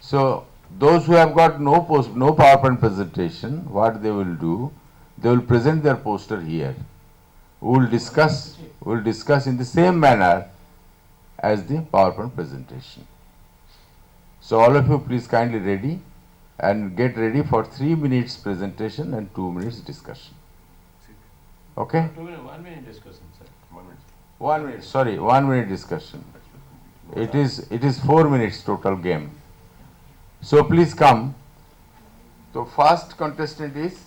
So those who have got no PowerPoint presentation, what they will do, they will present their poster here. We will discuss in the same manner as the PowerPoint presentation. So all of you please kindly ready and get ready for 3 minutes presentation and 2 minutes discussion. Okay? 1 minute discussion, sir. 1 minute. 1 minute, sorry, 1 minute discussion. It is 4 minutes total game. So please come. So first contestant is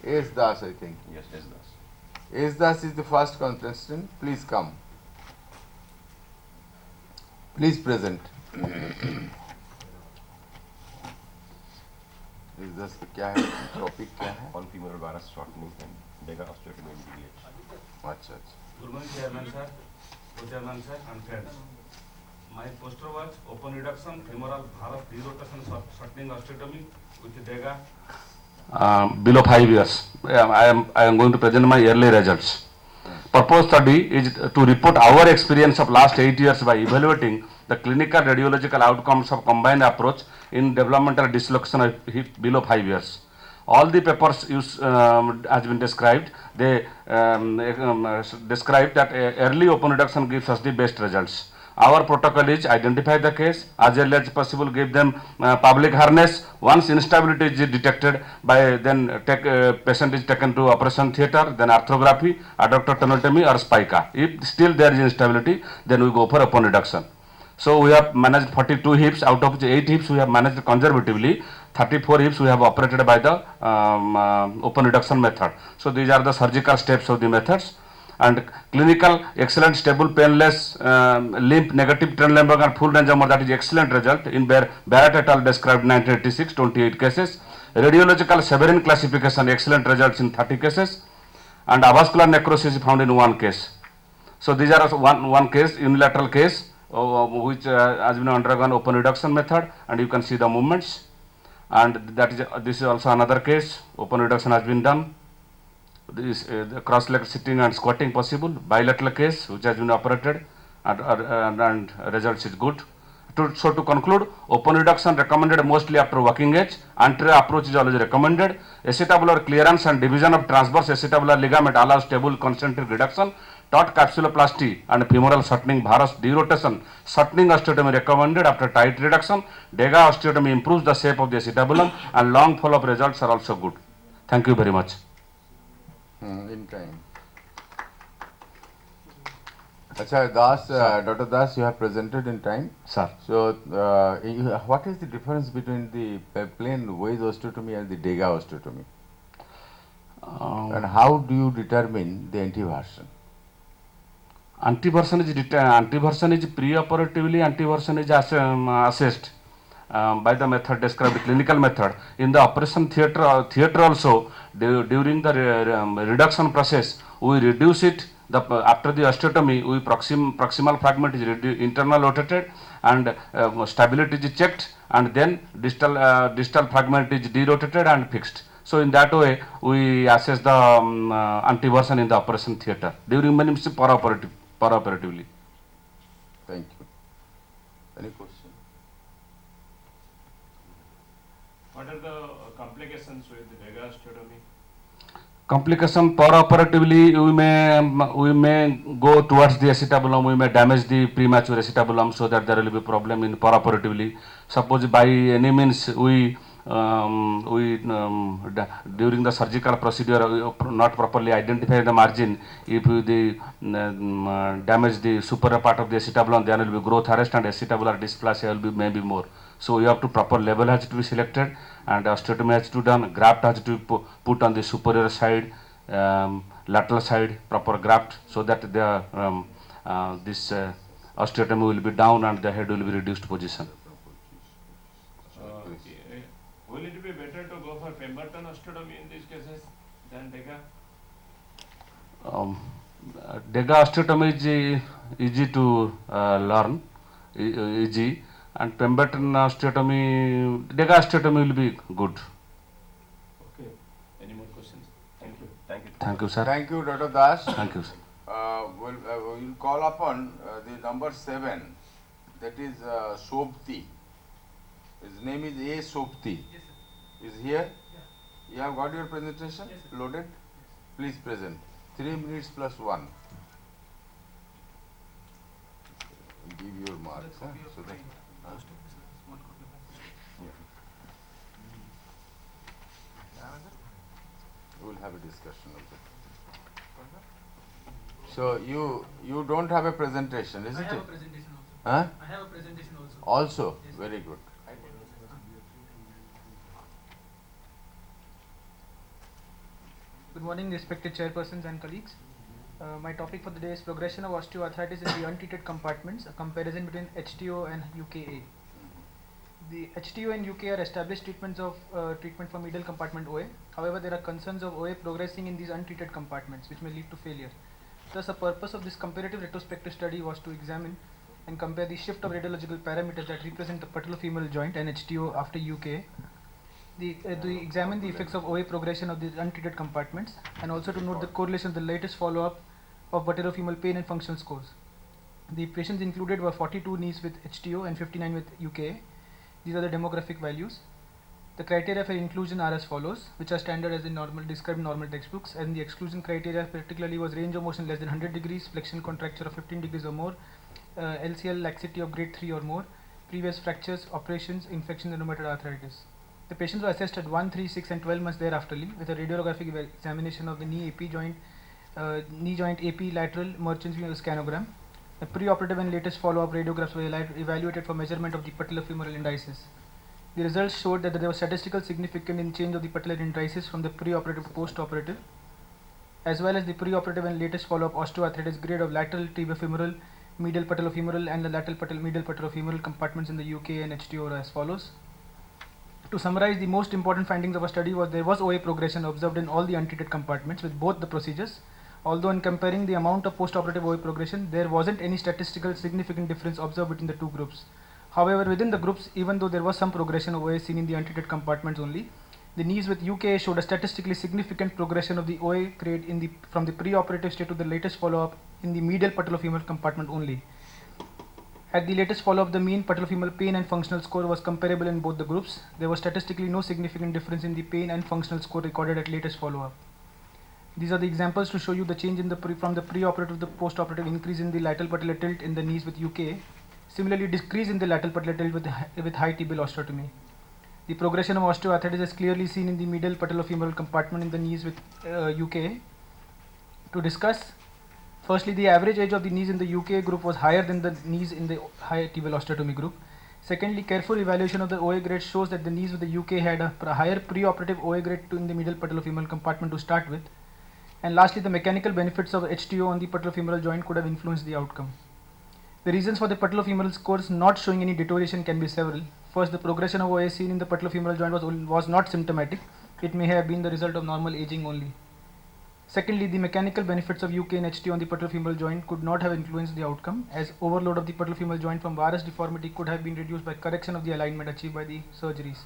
S. Das, I think. Yes, yes, yes. S. Das is the first contestant. Please come. Please present. S. Das क्या है? Topic क्या है? On female virus shortening and dega osteotomy in DDH. अच्छा अच्छा. Good morning, Chairman sir, Co-Chairman sir, and friends. My poster was open reduction femoral varus derotation shortening osteotomy with DEGA. Below 5 years. I am going to present my early results. Purpose study is to report our experience of last 8 years by evaluating the clinical radiological outcomes of combined approach in developmental dislocation of hip below 5 years. All the papers has been described. They describe that early open reduction gives us the best results. Our protocol is identify the case as early as possible, give them public harness. Once instability is detected, by then patient is taken to operation theatre, then arthrography, adductor tenotomy or spica. If still there is instability, then we go for open reduction. So we have managed 42 hips, out of which 8 hips we have managed conservatively. 34 hips we have operated by the open reduction method. So these are the surgical steps of the methods. And clinical excellent stable painless limp negative trend Lemberg and full range of motion, that is excellent result in Barrett et al. Described 1986 28 cases. Radiological Severin classification excellent results in 30 cases, and avascular necrosis found in 1 case. So these are one case, unilateral case which has been undergone open reduction method, and you can see the movements. And this is also another case, open reduction has been done. This the cross leg sitting and squatting possible. Bilateral case which has been operated, and results is good. So to conclude, open reduction recommended mostly after working age. Anterior approach is always recommended. Acetabular clearance and division of transverse acetabular ligament allows stable concentric reduction. Taut capsuloplasty and femoral shortening varus derotation shortening osteotomy recommended after tight reduction. DEGA osteotomy improves the shape of the acetabulum, and long follow-up results are also good. Thank you very much. In time. Acha, Das, Dr. Das, you have presented in time. Sir. So, what is the difference between the plain wedge osteotomy and the DEGA osteotomy? And how do you determine the antiversion? Antiversion is pre-operatively, antiversion is assessed by the method described, clinical method. In the operation theatre also, during the reduction process, we reduce it. After the osteotomy, we proximal fragment is internal rotated, and stability is checked, and then distal fragment is derotated and fixed. So in that way, we assess the antiversion in the operation theatre during many operatively. Thank you. Any question? What are the complications with the DEGA osteotomy? Complication operatively, we may go towards the acetabulum, we may damage the premature acetabulum, so that there will be problem in operatively. Suppose by any means during the surgical procedure not properly identify the margin, if the damage the superior part of the acetabulum, there will be growth arrest and acetabular dysplasia will be maybe more. So you have to proper level has to be selected, and osteotomy has to be done. Graft has to be put on the superior side, lateral side, proper graft, so that the this osteotomy will be down and the head will be reduced position. Will it be better to go for Pemberton osteotomy in these cases than DEGA? DEGA osteotomy is easy to learn, easy, and Pemberton osteotomy, DEGA osteotomy will be good. Okay. Any more questions? Thank you. Thank you. Thank you, sir. Thank you, Dr. Das. Thank you, sir. We'll call upon the number 7, that is Sobti. His name is A. Sopti. Yes, sir. Is here? Yeah. You have got your presentation Yes, sir. loaded? Please present. 3 minutes plus 1. Give your marks. The copy of So that, my poster, sir. Small copy of my poster. we will have a discussion of that. So you don't have a presentation, I isn't have a it? presentation also. Huh? I have a presentation also. Also, Yes. very good. Good morning, respected chairpersons and colleagues. My topic for the day is progression of osteoarthritis in the untreated compartments, a comparison between HTO and UKA. The HTO and UK are established treatments of treatment for medial compartment OA. However, there are concerns of OA progressing in these untreated compartments, which may lead to failure. Thus, the purpose of this comparative retrospective study was to examine and compare the shift of radiological parameters that represent the patellofemoral joint and HTO after UKA, to examine the effects of OA progression of the untreated compartments, and also to note the correlation of the latest follow-up of patellofemoral pain and functional scores. The patients included were 42 knees with HTO and 59 with UKA. These are the demographic values. The criteria for inclusion are as follows, which are standard as in described in normal textbooks, and the exclusion criteria particularly was range of motion less than 100 degrees, flexion contracture of 15 degrees or more, LCL laxity of grade 3 or more, previous fractures, operations, infection and rheumatoid arthritis. The patients were assessed at 1, 3, 6 and 12 months thereafter with a radiographic examination of the knee AP joint, knee joint AP lateral emergency scanogram. The preoperative and latest follow-up radiographs were evaluated for measurement of the patellofemoral indices. The results showed that there was statistical significance in change of the patellar indices from the preoperative to postoperative, as well as the preoperative and latest follow-up osteoarthritis grade of lateral tibiofemoral, medial patellofemoral and the lateral medial patellofemoral compartments in the UK and HTO are as follows. To summarize, the most important findings of our study was there was OA progression observed in all the untreated compartments with both the procedures. Although in comparing the amount of postoperative OA progression, there wasn't any statistical significant difference observed between the two groups. However, within the groups, even though there was some progression of OA seen in the untreated compartments only, the knees with UKA showed a statistically significant progression of the OA grade from the preoperative state to the latest follow-up in the medial patellofemoral compartment only. At the latest follow-up, the mean patellofemoral pain and functional score was comparable in both the groups. There was statistically no significant difference in the pain and functional score recorded at latest follow-up. These are the examples to show you the change in from the preoperative to the postoperative increase in the lateral patellar tilt in the knees with UKA. Similarly, decrease in the lateral patellar tilt with high tibial osteotomy. The progression of osteoarthritis is clearly seen in the medial patellofemoral compartment in the knees with UKA. To discuss, firstly, the average age of the knees in the UKA group was higher than the knees in the high tibial osteotomy group. Secondly, careful evaluation of the OA grade shows that the knees with the UK had a higher preoperative OA grade in the medial patellofemoral compartment to start with. And lastly, the mechanical benefits of HTO on the patellofemoral joint could have influenced the outcome. The reasons for the patellofemoral scores not showing any deterioration can be several. First, the progression of OA seen in the patellofemoral joint was not symptomatic. It may have been the result of normal aging only. Secondly, the mechanical benefits of UK and HTO on the patellofemoral joint could not have influenced the outcome, as overload of the patellofemoral joint from varus deformity could have been reduced by correction of the alignment achieved by the surgeries.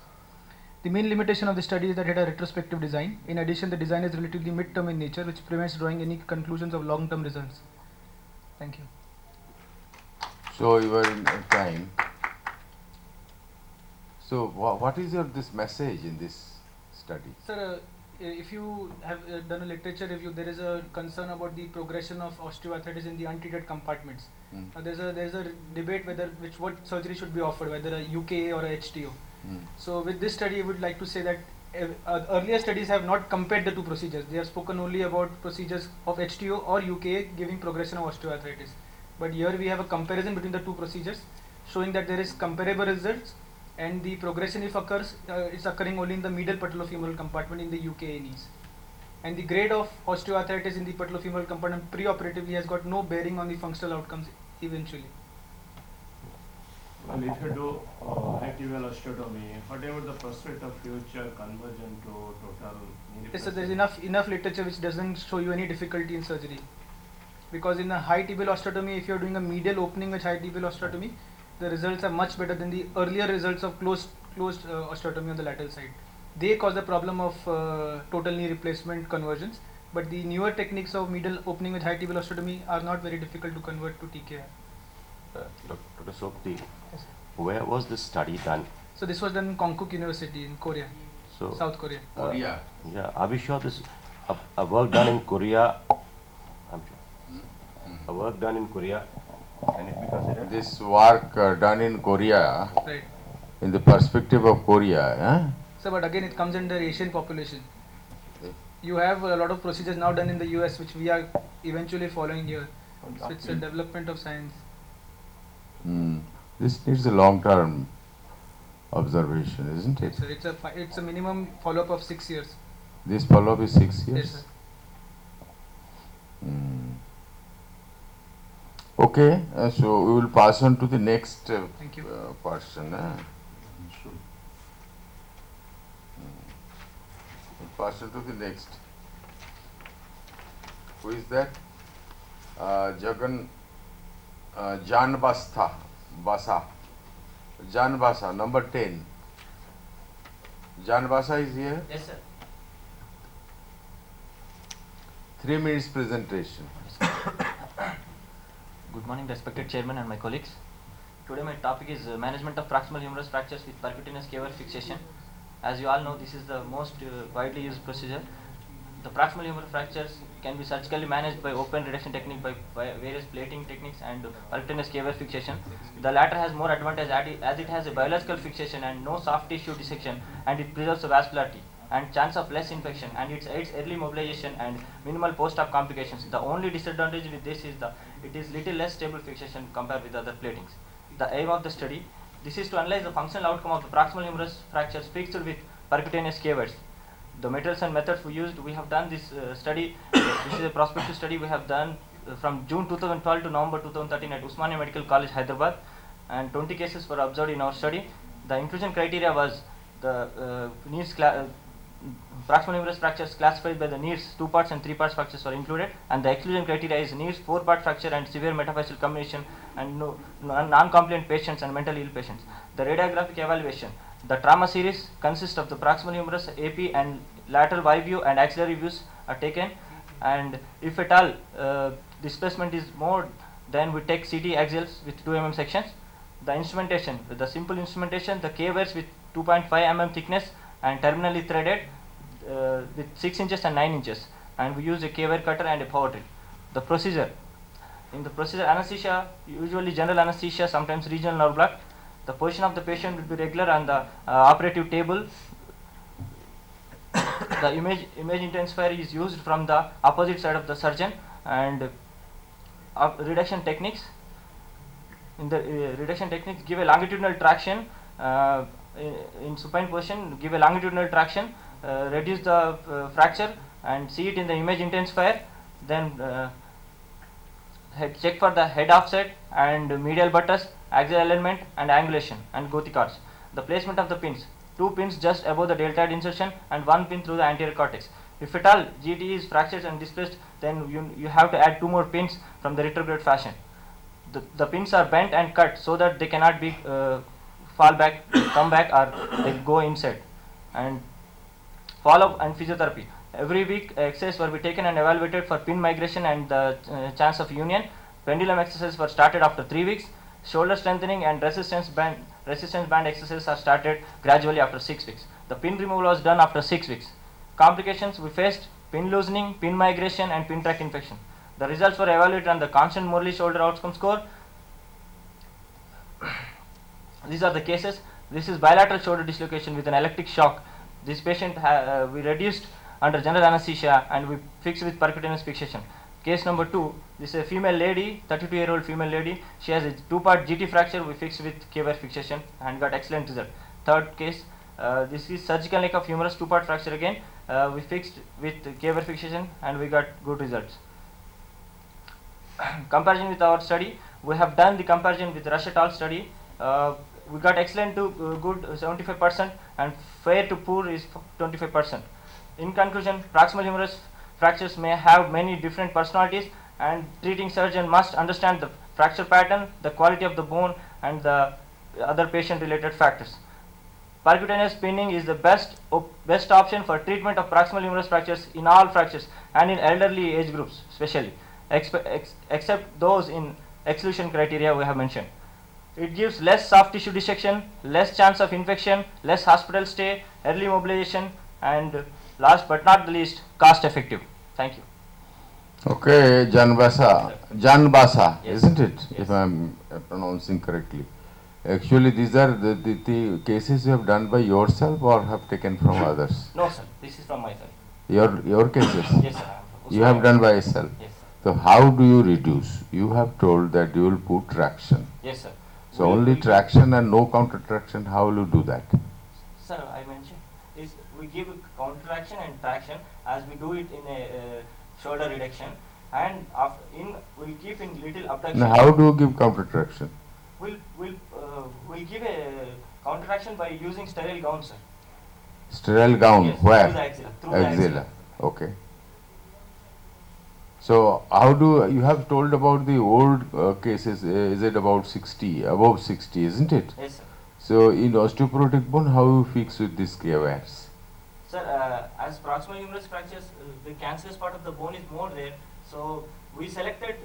The main limitation of the study is that it had a retrospective design. In addition, the design is relatively mid-term in nature, which prevents drawing any conclusions of long-term results. Thank you. So you are in time. So what is this message in this study? Sir, if you have done a literature review, there is a concern about the progression of osteoarthritis in the untreated compartments. There's a debate what surgery should be offered, whether a UKA or a HTO. So with this study, I would like to say that earlier studies have not compared the two procedures. They have spoken only about procedures of HTO or UKA giving progression of osteoarthritis. But here we have a comparison between the two procedures, showing that there is comparable results, and the progression, if occurs, is occurring only in the medial patellofemoral compartment in the UKA knees. And the grade of osteoarthritis in the patellofemoral compartment preoperatively has got no bearing on the functional outcomes eventually. Well, if you do high tibial osteotomy, whatever the prospect of future conversion to total knee Yes, so there is replacement? enough literature which doesn't show you any difficulty in surgery. Because in a high tibial osteotomy, if you are doing a medial opening with high tibial osteotomy, the results are much better than the earlier results of closed osteotomy on the lateral side. They cause the problem of total knee replacement conversions, but the newer techniques of medial opening with high tibial osteotomy are not very difficult to convert to TKR. Dr. Sopti, Yes, sir. where was this study done? So So this was done in Konkuk University in Korea, So, South Korea. Korea. yeah, are we sure this, a work done in Korea, I'm sure, a work done in Korea, can it be considered? This work done in Korea, Right. in the perspective of Korea, So but again it comes under Asian population. You have a lot of procedures now done in the US which we are eventually following here. So it's a development of science. This needs a long-term observation, isn't it? So it's a minimum follow-up of 6 years. This follow-up is 6 years? Yes, sir. Okay, so we will pass on to the next Thank you. person. We'll pass on to the next. Who is that? Jan Basa, number 10. Jan Basa is here. Yes, sir. 3 minutes presentation. Good morning, respected chairman and my colleagues. Today my topic is management of proximal humerus fractures with percutaneous cable fixation. As you all know, this is the most widely used procedure. The proximal humerus fractures can be surgically managed by open reduction technique by various plating techniques and percutaneous cable fixation. The latter has more advantage as it has a biological fixation and no soft tissue dissection, and it preserves the vascularity and chance of less infection, and it aids early mobilization and minimal post-op complications. The only disadvantage with this is it is little less stable fixation compared with other platings. The aim of the study, this is to analyze the functional outcome of the proximal humerus fractures fixed with percutaneous cavities. The materials and methods we have done this study. This is a prospective study we have done from June 2012 to November 2013 at Usmania Medical College, Hyderabad, and 20 cases were observed in our study. The inclusion criteria was the proximal humerus fractures classified by the NEERS 2 parts and 3 parts fractures were included, and the exclusion criteria is NEERS 4-part fracture and severe metaphyseal combination and non-compliant patients and mentally ill patients. The radiographic evaluation. The trauma series consists of the proximal humerus, AP and lateral Y view and axillary views are taken, and if at all displacement is more, then we take CT axials with 2 mm sections. The instrumentation, with the simple instrumentation, the K-wires with 2.5 mm thickness and terminally threaded with 6 inches and 9 inches, and we use a K-wire cutter and a power drill. The procedure. In the procedure, anesthesia, usually general anesthesia, sometimes regional nerve block. The position of the patient will be regular on the operative table. The image intensifier is used from the opposite side of the surgeon, and reduction techniques. In the reduction techniques, give a longitudinal traction in supine position, give a longitudinal traction, reduce the fracture and see it in the image intensifier, then check for the head offset and medial buttress, axial alignment and angulation and Gothic arch. The placement of the pins, 2 pins just above the deltoid insertion and 1 pin through the anterior cortex. If at all GT is fractured and displaced, then you have to add 2 more pins from the retrograde fashion. The pins are bent and cut so that they cannot be fall back, come back, or they go inside. And follow-up and physiotherapy. Every week exercises were taken and evaluated for pin migration and the chance of union. Pendulum exercises were started after 3 weeks. Shoulder strengthening and resistance band exercises are started gradually after 6 weeks. The pin removal was done after 6 weeks. Complications we faced: pin loosening, pin migration and pin tract infection. The results were evaluated on the constant Morley shoulder outcome score. These are the cases. This is bilateral shoulder dislocation with an electric shock. This patient we reduced under general anesthesia and we fixed with percutaneous fixation. Case number 2, this is a female lady, 32-year-old female lady. She has a 2-part GT fracture. We fixed with K-wire fixation and got excellent result. Third case, this is surgical neck of humerus 2-part fracture again. We fixed with K-wire fixation and we got good results. Comparison with our study, we have done the comparison with Rush et al. Study. We got excellent to good 75% and fair to poor is 25%. In conclusion, proximal humerus fractures may have many different personalities, and treating surgeon must understand the fracture pattern, the quality of the bone and the other patient related factors. Percutaneous pinning is the best option for treatment of proximal humerus fractures in all fractures and in elderly age groups especially, except those in exclusion criteria we have mentioned. It gives less soft tissue dissection, less chance of infection, less hospital stay, early mobilization, and last but not the least, cost effective. Thank you. Okay, Janbasa, Yes. isn't it? Yes. If I'm pronouncing correctly. Actually, these are the cases you have done by yourself or have taken from others? No, sir. This is from my side. Your cases? Yes, sir. You have done by yourself? Yes, sir. So how do you reduce? You have told that you will put traction. Yes, sir. So only traction and no counter traction, how will you do that? Sir, I mentioned is we give contraction and traction as we do it in a shoulder reduction, and after we'll keep in little abduction. Now, how do you give counter traction? We'll give a contraction by using sterile gown, sir. Sterile gown, Yes, where? through the axilla. Through the axilla. Okay. So how do you have told about the old cases? Is it about 60, above 60, isn't it? Yes, sir. So in osteoporotic bone, how you fix with these caviars? Sir, as proximal humerus fractures, the cancerous part of the bone is more there. So we selected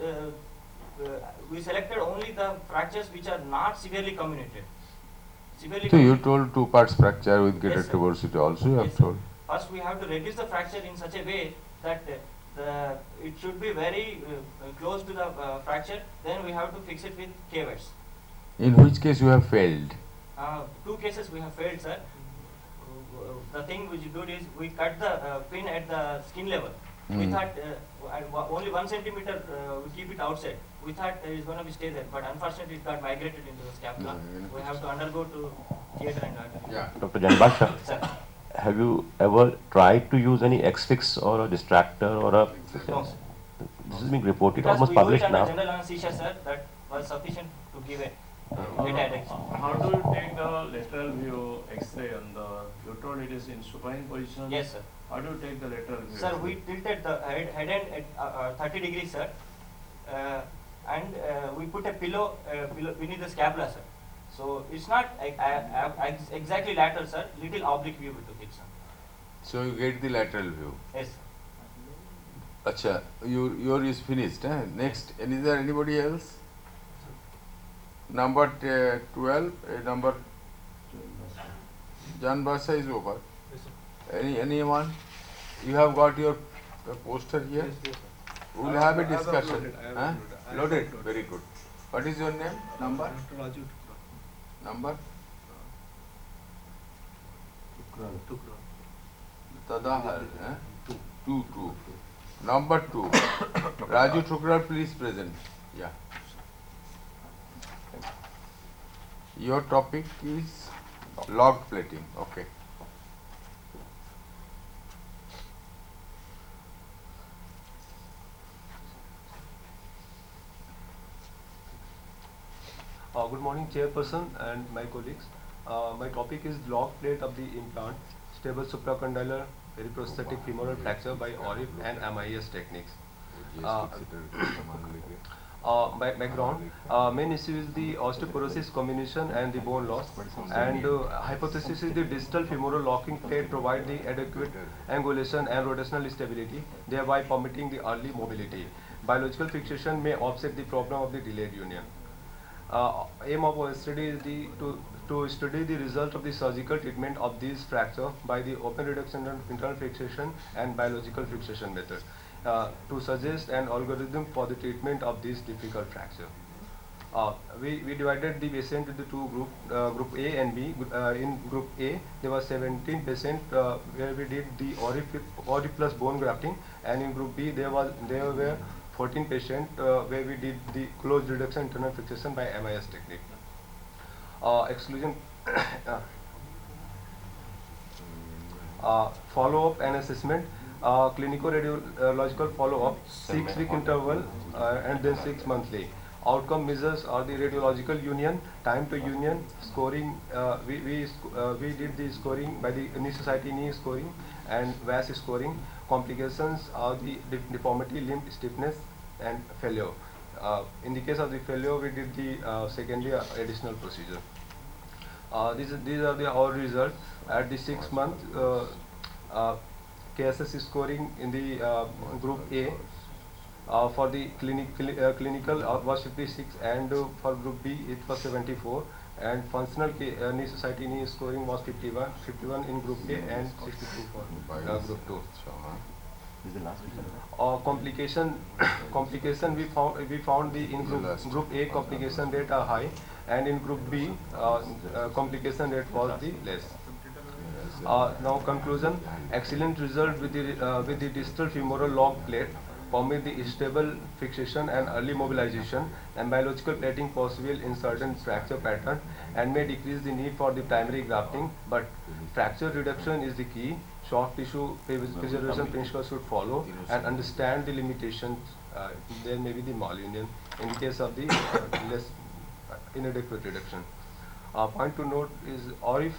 only the fractures which are not severely comminuted. So you told 2 parts fracture with greater Yes, sir. tuberosity also you have Yes, sir. told. First, we have to reduce the fracture in such a way that it should be very close to the fracture. Then we have to fix it with caviars. In which case you have failed? 2 cases we have failed, sir. The thing which we did is we cut the pin at the skin level. We thought only 1 centimeter we keep it outside. We thought it's going to be stay there, but unfortunately it got migrated into the scapula. We have to undergo to theatre and artery. Yeah. Dr. Janbasha, Sir. have you ever tried to use any X-fix or a distractor or a... No, sir. This is being reported, Because almost we do it published under now. general anesthesia, sir. That was sufficient to give a data addiction. How do you take the lateral view X-ray on the, you told it is in supine position? Yes, sir. How do you take the lateral view? Sir, we tilted the head end at 30 degrees, sir. And we put a pillow beneath the scapula, sir. So it's not exactly lateral, sir. Little oblique view we took it, sir. So you get the lateral view. Yes, sir. Acha, your is finished. Next, is there anybody else? Number 12, number Janbasa is over. Anyone? You have got your poster here? Yes, yes, sir. We will have a I have discussion. uploaded, I have Huh? uploaded. Loaded, very good. What is your name? Number? Dr. Raju Number? Tukra. Tadahar. 2. Number 2. Raju Tukra, please present. Yeah. Your topic is log plating. Okay. Good morning, Chairperson and my colleagues. My topic is log plate of the implant, stable supracondylar periprosthetic femoral fracture by ORIF and MIS techniques. My background, main issue is the osteoporosis comminution and the bone loss, and hypothesis is the distal femoral locking plate provide the adequate angulation and rotational stability, thereby permitting the early mobility. Biological fixation may offset the problem of the delayed union. Aim of our study is to study the result of the surgical treatment of these fracture by the open reduction and internal fixation and biological fixation method to suggest an algorithm for the treatment of this difficult fracture. We divided the patient into 2 groups, group A and B. In group A, there were 17 patients where we did the ORIF plus bone grafting, and in group B, there were 14 patients where we did the closed reduction internal fixation by MIS technique. Exclusion, follow-up and assessment, clinico-radiological follow-up, 6-week interval and then 6 monthly. Outcome measures are the radiological union, time to union, scoring. We did the scoring by the knee society knee scoring and VAS scoring. Complications are the deformity, limb stiffness, and failure. In the case of the failure, we did the secondary additional procedure. These are our results at the 6 month KSS scoring in the group A. For the clinical was 56, and for group B it was 74, and functional knee society knee scoring was 51 in group A and 62 for group 2. This is the last picture. Complication we found the in group A complication rate are high, and in group B complication rate was the less. Now conclusion: excellent result with the distal femoral long plate, permit the stable fixation and early mobilization, and biological plating possible in certain fracture pattern, and may decrease the need for the primary grafting. But fracture reduction is the key. Soft tissue preservation principle should follow, and understand the limitations. There may be the malunion in case of the less inadequate reduction. Point to note is, or if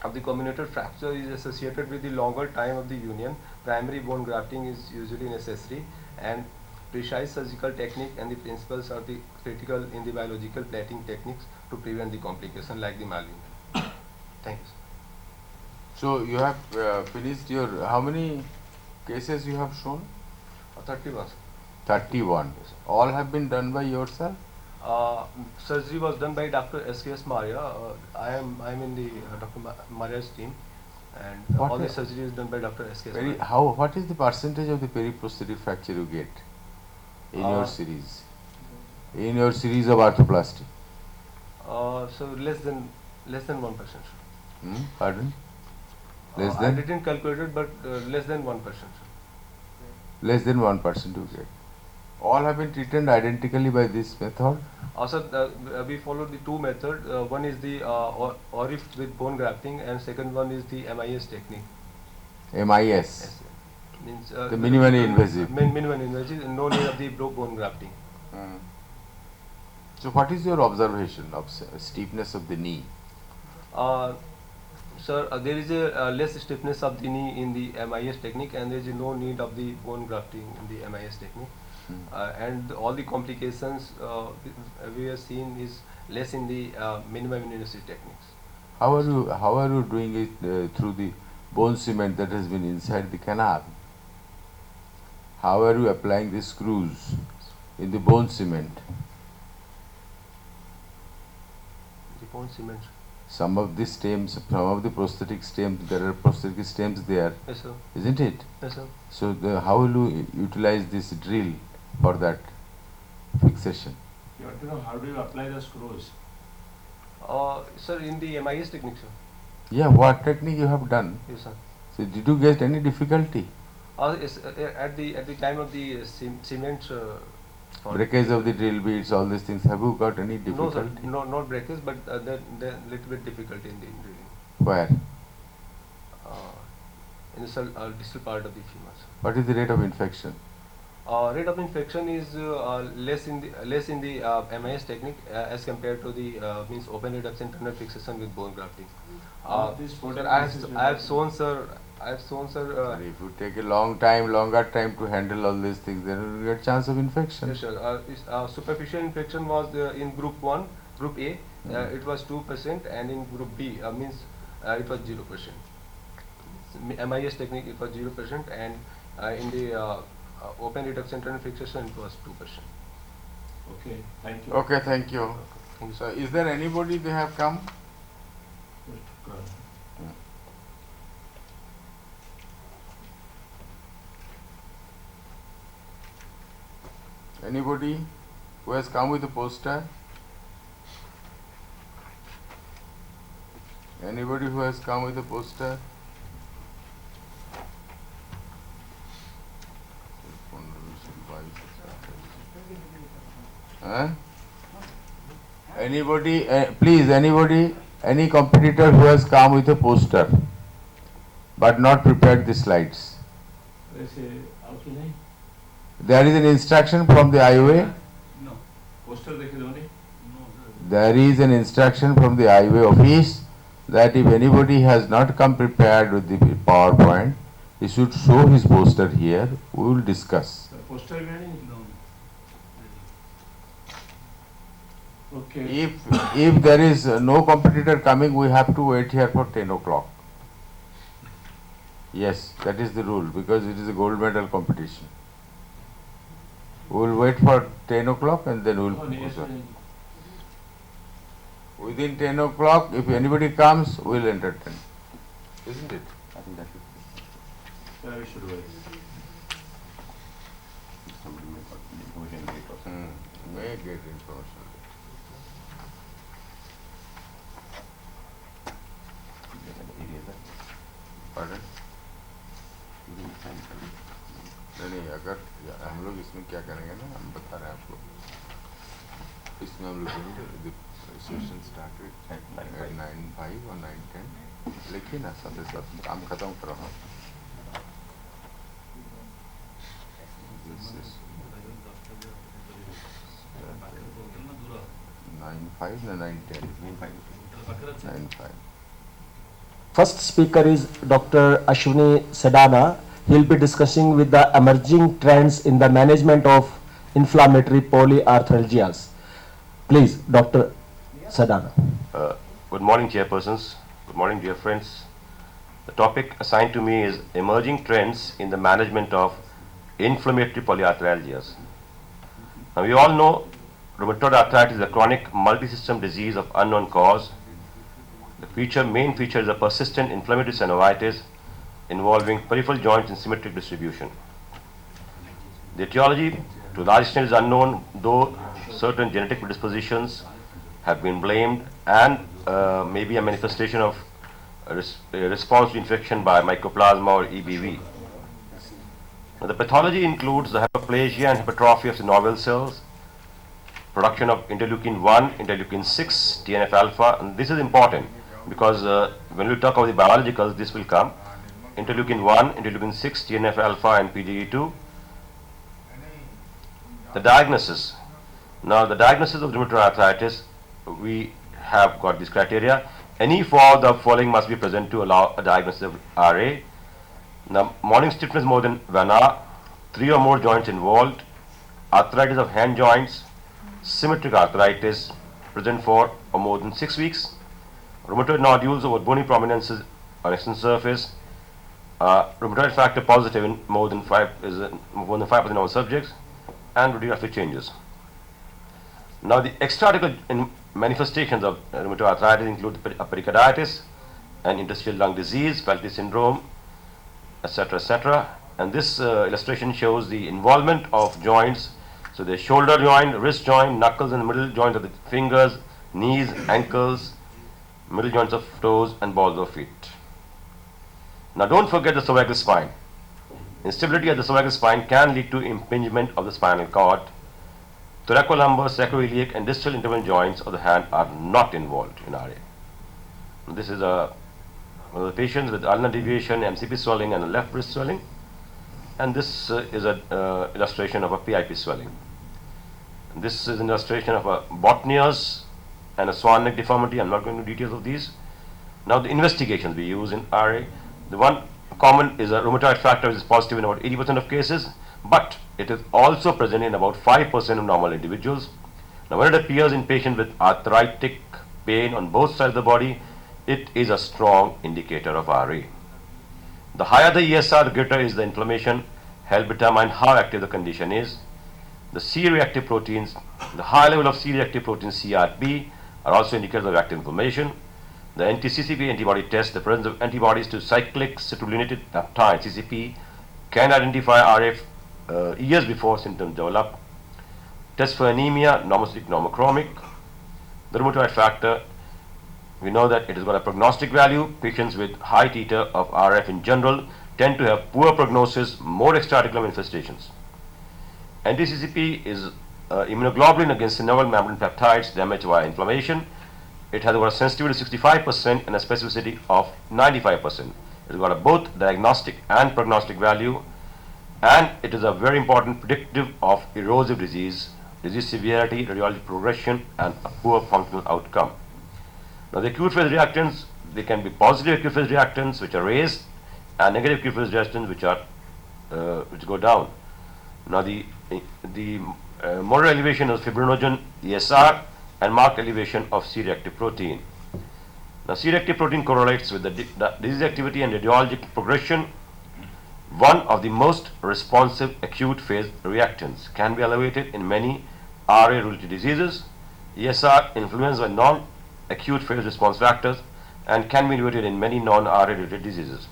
of the comminuted fracture is associated with the longer time of the union, primary bone grafting is usually necessary, and precise surgical technique and the principles are the critical in the biological plating techniques to prevent the complication like the malunion. Thank you, sir. So you have finished your, how many cases you have shown? 31. 31. Yes, sir. All have been done by yourself? Surgery was done by Dr. S.K.S. Maria. I am in the Dr. Maria's team, and What all the a- surgery is done by Dr. S.K.S. Maria. What is the percentage of the periprosthetic fracture you get in your series? In your series of arthroplasty? So less than 1%. Pardon? Less I than? didn't calculate it, but less than 1%. Less than 1% you get. All have been treated identically by this method? Also, we follow the two methods. One is the ORIF with bone grafting, and second one is the MIS technique. MIS? Yes, means The minimally invasive. Minimally invasive, no need of the bone grafting. So what is your observation of steepness of the knee? Sir, there is a less stiffness of the knee in the MIS technique, and there is no need of the bone grafting in the MIS technique. And all the complications we have seen is less in the minimum invasive techniques. How are you doing it through the bone cement that has been inside the canal? How are you applying the screws in the bone cement? The bone cement. Some of the stems, some of the prosthetic stems, there are prosthetic stems there, Yes, sir. isn't it? Yes, sir. So how will you utilize this drill for that fixation? You want to know how do you apply the screws? Sir, in the MIS technique, sir. Yeah, what technique you have done? Yes, sir. So did you get any difficulty? Yes, at the time of the cement. Breakage of the drill bits, all these things, have you got any No, difficulty? sir. No, not breakage, but there little bit difficulty in the drilling. Where? In the distal part of the femur, sir. What is the rate of infection? Rate of infection is less in the MIS technique as compared to the means open reduction tunnel fixation with bone grafting. This Sir, I have shown, sir. If you take a longer time to handle all these things, then you will get chance of infection. Yes, sir. Superficial infection was in group 1, group A, it was 2%, and in group B means it was 0%. MIS technique it was 0%, and in the open reduction tunnel fixation it was 2%. Okay, thank you. Okay, thank you. Thank you, So sir. is there anybody they have come? Anybody who has come with a poster? Anybody who has come with a poster? Huh? Anybody, please, anybody, any competitor who has come with a poster but not prepared the slides. वैसे आओ कि नहीं? There is an instruction from the IOA. No. Poster देखे दोनों? There is an instruction from the IOA office that if anybody has not come prepared with the PowerPoint, he should show his poster here. We will discuss. Poster भी नहीं? No. Okay. If there is no competitor coming, we have to wait here for 10 o'clock. Yes, that is the rule, because it is a gold medal competition. We'll wait for 10 o'clock and then we'll No, yes, proceed. Within 10 o'clock, if anybody comes, we'll entertain. Isn't it? I think that should, yeah, we should wait. somebody may got information late or something. May get information. Pardon? नहीं अगर हम लोग इसमें क्या करेंगे ना, हम बता रहे हैं आपको, इसमें हम लोग सेशन स्टार्टेड एट 9:05 और 9:10 लिखिए ना, साथ काम खत्म करो हम. This is 9:05 na 9:10? 9:05. First speaker is Dr. Ashwini Sedana. He'll be discussing with the emerging trends in the management of inflammatory polyarthralgias. Please, Dr. Sedana. Good morning, chairpersons. Good morning, dear friends. The topic assigned to me is emerging trends in the management of inflammatory polyarthralgias. Now, we all know rheumatoid arthritis is a chronic multi-system disease of unknown cause. The main feature is a persistent inflammatory synovitis involving peripheral joints in symmetric distribution. The etiology to a large extent is unknown, though certain genetic predispositions have been blamed and maybe a manifestation of a response to infection by mycoplasma or EBV. Now, the pathology includes the hyperplasia and hypertrophy of synovial cells, production of interleukin 1, interleukin 6, TNF alpha, and this is important because when we talk about the biologicals, this will come. Interleukin 1, interleukin 6, TNF alpha, and PGE2. The diagnosis. Now, the diagnosis of rheumatoid arthritis, we have got this criteria. Any four of the following must be present to allow a diagnosis of RA. Now, morning stiffness more than 1 hour, 3 or more joints involved, arthritis of hand joints, symmetric arthritis present for or more than 6 weeks, rheumatoid nodules over bony prominences on external surface, rheumatoid factor positive in more than 5% of all subjects, and radiographic changes. Now, the extra-articular manifestations of rheumatoid arthritis include pericarditis and interstitial lung disease, Peltier syndrome, etc., etc. And this illustration shows the involvement of joints. So, the shoulder joint, wrist joint, knuckles, and the middle joints of the fingers, knees, ankles, middle joints of toes, and balls of feet. Now, don't forget the cervical spine. Instability of the cervical spine can lead to impingement of the spinal cord. Thoracolumbar, sacroiliac, and distal interval joints of the hand are not involved in RA. This is one of the patients with ulnar deviation, MCP swelling, and a left wrist swelling. And this is an illustration of a PIP swelling. This is an illustration of a Botnia's and a swan neck deformity. I'm not going into details of these. Now, the investigations we use in RA. The one common is a rheumatoid factor, which is positive in about 80% of cases, but it is also present in about 5% of normal individuals. Now, when it appears in patients with arthritic pain on both sides of the body, it is a strong indicator of RA. The higher the ESR, the greater is the inflammation, help determine how active the condition is. The C-reactive proteins, the high level of C-reactive protein CRP are also indicators of active inflammation. The anti-CCP antibody test, the presence of antibodies to cyclic citrullinated peptide (CCP) can identify RF years before symptoms develop. Test for anemia, normocytic, normochromic. The rheumatoid factor, we know that it has got a prognostic value. Patients with high titer of RF in general tend to have poor prognosis, more extraarticular manifestations. Anti-CCP is immunoglobulin against synovial membrane peptides damaged by inflammation. It has got a sensitivity of 65% and a specificity of 95%. It has got a both diagnostic and prognostic value, and it is a very important predictive of erosive disease severity, radiologic progression, and a poor functional outcome. Now, the acute phase reactants, they can be positive acute phase reactants which are raised, and negative acute phase reactants which go down. Now, the moderate elevation of fibrinogen ESR and marked elevation of C-reactive protein. Now, C-reactive protein correlates with the disease activity and radiologic progression. one of the most responsive acute phase reactants, can be elevated in many RA-related diseases. ESR influenced by non-acute phase response factors and can be elevated in many non-RA-related diseases.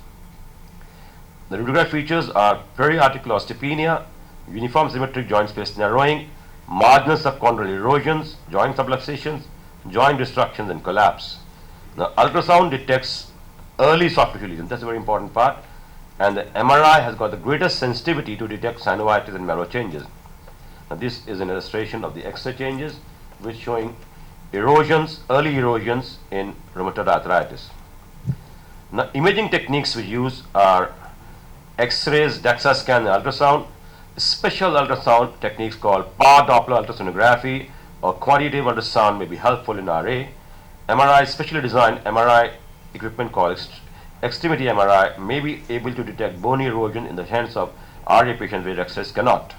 The radiograph features are periarticular osteopenia, uniform symmetric joint space narrowing, marginal subchondral erosions, joint subluxations, joint destructions and collapse. Now, ultrasound detects early soft tissue lesions. That's a very important part. And the MRI has got the greatest sensitivity to detect synovitis and marrow changes. Now, this is an illustration of the X-ray changes, which showing erosions, early erosions in rheumatoid arthritis. Now, imaging techniques we use are X-rays, DEXA scan, and ultrasound. Special ultrasound techniques called power Doppler ultrasonography or quantitative ultrasound may be helpful in RA. MRI, specially designed MRI equipment called extremity MRI may be able to detect bone erosion in the hands of RA patients where X-rays cannot.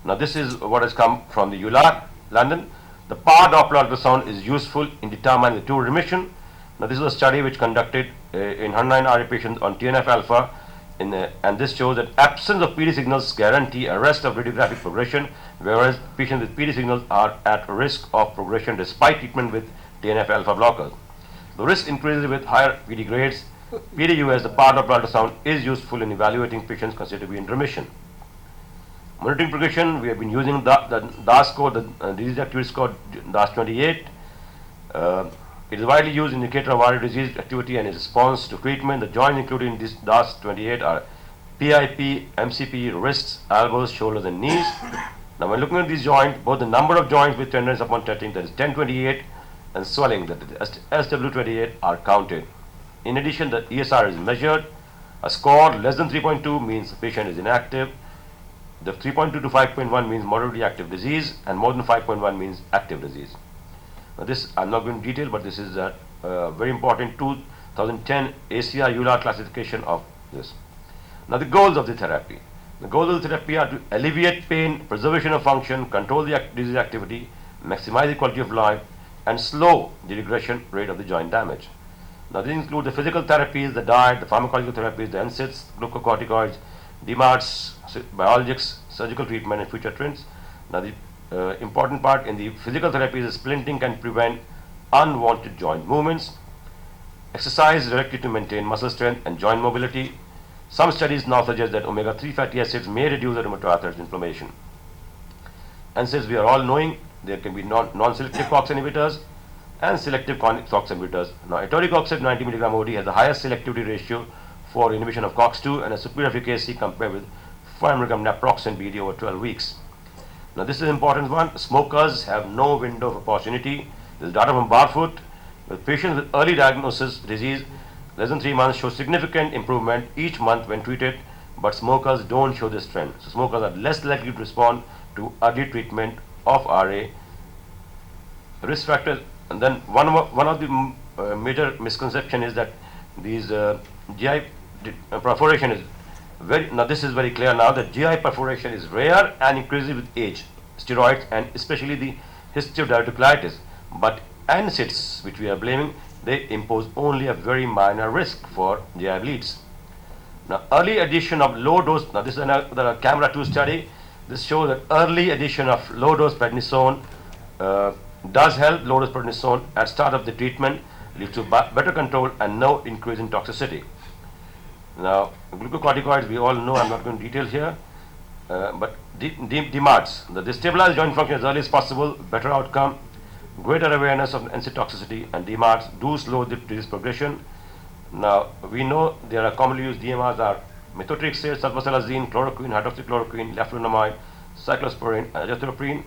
Now, this is what has come from the ULAC, London. The power Doppler ultrasound is useful in determining the tumor remission. Now, this is a study which conducted in 109 RA patients on TNF alpha, and this shows that absence of PD signals guarantee arrest of radiographic progression, whereas patients with PD signals are at risk of progression despite treatment with TNF alpha blockers. The risk increases with higher PD grades. PDUS, the power Doppler ultrasound, is useful in evaluating patients considered to be in remission. Monitoring progression, we have been using the DAS score, the disease activity score, DAS28. It is widely used indicator of RA disease activity and its response to treatment. The joints included in this DAS28 are PIP, MCP, wrists, elbows, shoulders, and knees. Now, when looking at these joints, both the number of joints with tenderness upon touching, that is 1028, and swelling, that is SW28, are counted. In addition, the ESR is measured. A score less than 3.2 means the patient is inactive. The 3.2 to 5.1 means moderately active disease, and more than 5.1 means active disease. Now, this I'm not going to detail, but this is a very important 2010 ACR ULAR classification of this. Now, the goals of the therapy. The goals of the therapy are to alleviate pain, preservation of function, control the disease activity, maximize the quality of life, and slow the regression rate of the joint damage. Now, these include the physical therapies, the diet, the pharmacological therapies, the NSAIDs, glucocorticoids, DMARDs, biologics, surgical treatment, and future trends. Now, the important part in the physical therapies is splinting can prevent unwanted joint movements. Exercise is directed to maintain muscle strength and joint mobility. Some studies now suggest that omega-3 fatty acids may reduce the rheumatoid arthritis inflammation. NSAIDs, we are all knowing, there can be non-selective COX inhibitors and selective COX inhibitors. Now, etoricoxib 90 mg OD has the highest selectivity ratio for inhibition of COX-2 and a superior efficacy compared with 5 mg naproxen BD over 12 weeks. Now, this is an important one. Smokers have no window of opportunity. This is data from Barfoot. With patients with early diagnosis disease, less than 3 months show significant improvement each month when treated, but smokers don't show this trend. So, smokers are less likely to respond to early treatment of RA. Risk factors, and then one of the major misconception is that these GI perforation is now this is very clear now that GI perforation is rare and increases with age, steroids, and especially the history of diverticulitis. But NSAIDs, which we are blaming, they impose only a very minor risk for GI bleeds. Now, early addition of low dose, now this is another camera 2 study. This shows that early addition of low dose prednisone does help. Low dose prednisone at start of the treatment leads to better control and no increase in toxicity. Now, glucocorticoids, we all know, I'm not going to detail here, but DMARDs, the stabilize joint function as early as possible, better outcome, greater awareness of NSAID toxicity, and DMARDs do slow the disease progression. Now, we know there are commonly used DMARDs are methotrexate, sulfasalazine, chloroquine, hydroxychloroquine, leflunomide, cyclosporine, azathioprine.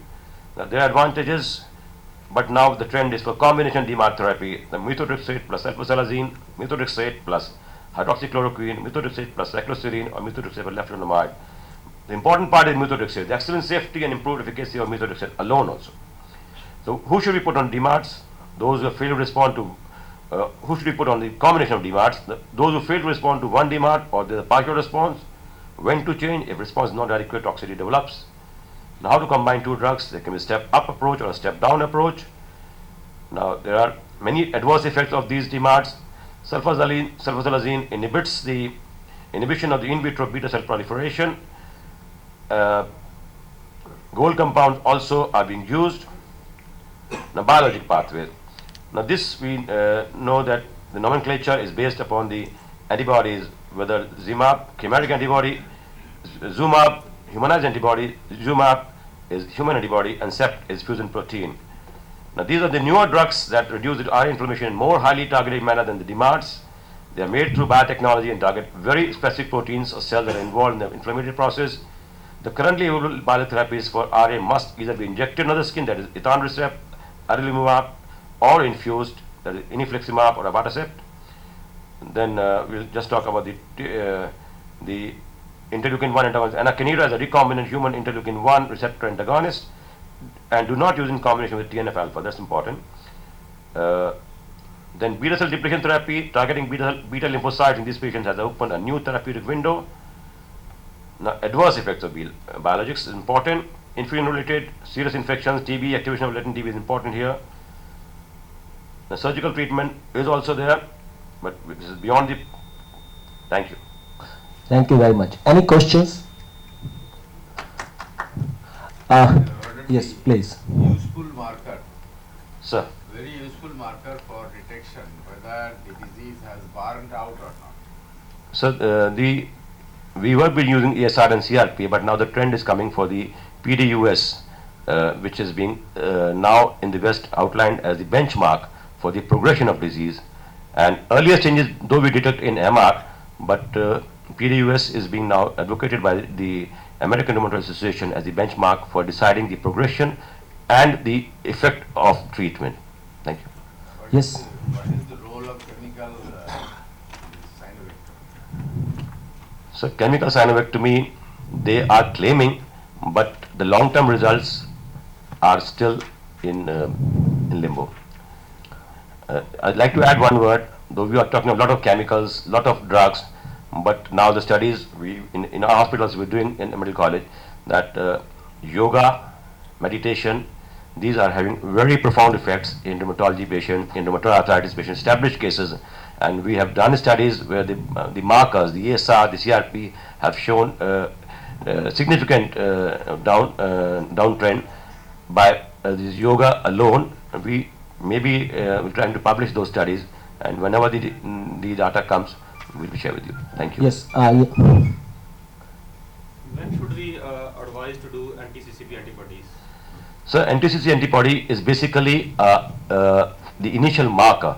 Now, there are advantages, but now the trend is for combination DMARD therapy, the methotrexate plus sulfasalazine, methotrexate plus hydroxychloroquine, methotrexate plus cycloserine, or methotrexate plus leflunomide. The important part is methotrexate, the excellent safety and improved efficacy of methotrexate alone also. So, who should we put on DMARDs? Those who fail to respond to, who should we put on the combination of DMARDs? Those who fail to respond to one DMARD or the partial response, when to change if response is not adequate, toxicity develops. Now, how to combine two drugs? There can be a step-up approach or a step-down approach. Now, there are many adverse effects of these DMARDs. Sulfasalazine inhibits the inhibition of the in vitro beta cell proliferation. Gold compounds also are being used. Now, biologic pathways. Now, this we know that the nomenclature is based upon the antibodies, whether Zimab, chimeric antibody, Zumab, humanized antibody, Zumab is human antibody, and Sept is fusion protein. Now, these are the newer drugs that reduce the RA inflammation in more highly targeted manner than the DMARDs. They are made through biotechnology and target very specific proteins or cells that are involved in the inflammatory process. The currently available biotherapies for RA must either be injected into the skin, that is etanercept, adalimumab, or infused, that is infliximab or abatacept. Then we'll just talk about the interleukin-1 antagonist. Anakinra is a recombinant human interleukin-1 receptor antagonist, and do not use in combination with TNF-alpha. That's important. Then beta cell depletion therapy, targeting beta lymphocytes in these patients has opened a new therapeutic window. Now, adverse effects of biologics is important. Infusion-related serious infections, TB, activation of latent TB is important here. The surgical treatment is also there, but this is beyond the. Thank you. Thank you very much. Any questions? Yes, please. Useful marker, Sir. very useful marker for detection whether the disease has burned out or not. So we were been using ESR and CRP, but now the trend is coming for the PDUS, which is being now in the West outlined as the benchmark for the progression of disease. And earlier changes, though we detect in MR, but PDUS is being now advocated by the American Rheumatoid Association as the benchmark for deciding the progression and the effect of treatment. Thank you. Yes. What is the role of chemical synovectomy? So chemical synovectomy, they are claiming, but the long-term results are still in limbo. I'd like to add one word, though we are talking a lot of chemicals, lot of drugs, but now the studies in our hospitals we're doing in the medical college, that yoga, meditation, these are having very profound effects in rheumatology patients, in rheumatoid arthritis patients, established cases, and we have done studies where the markers, the ESR, the CRP have shown significant downtrend by this yoga alone. We maybe we're trying to publish those studies, and whenever the data comes, we'll share with you. Thank you. Yes. When should we advise to do anti-CCP antibodies? So anti-CCP antibody is basically the initial marker.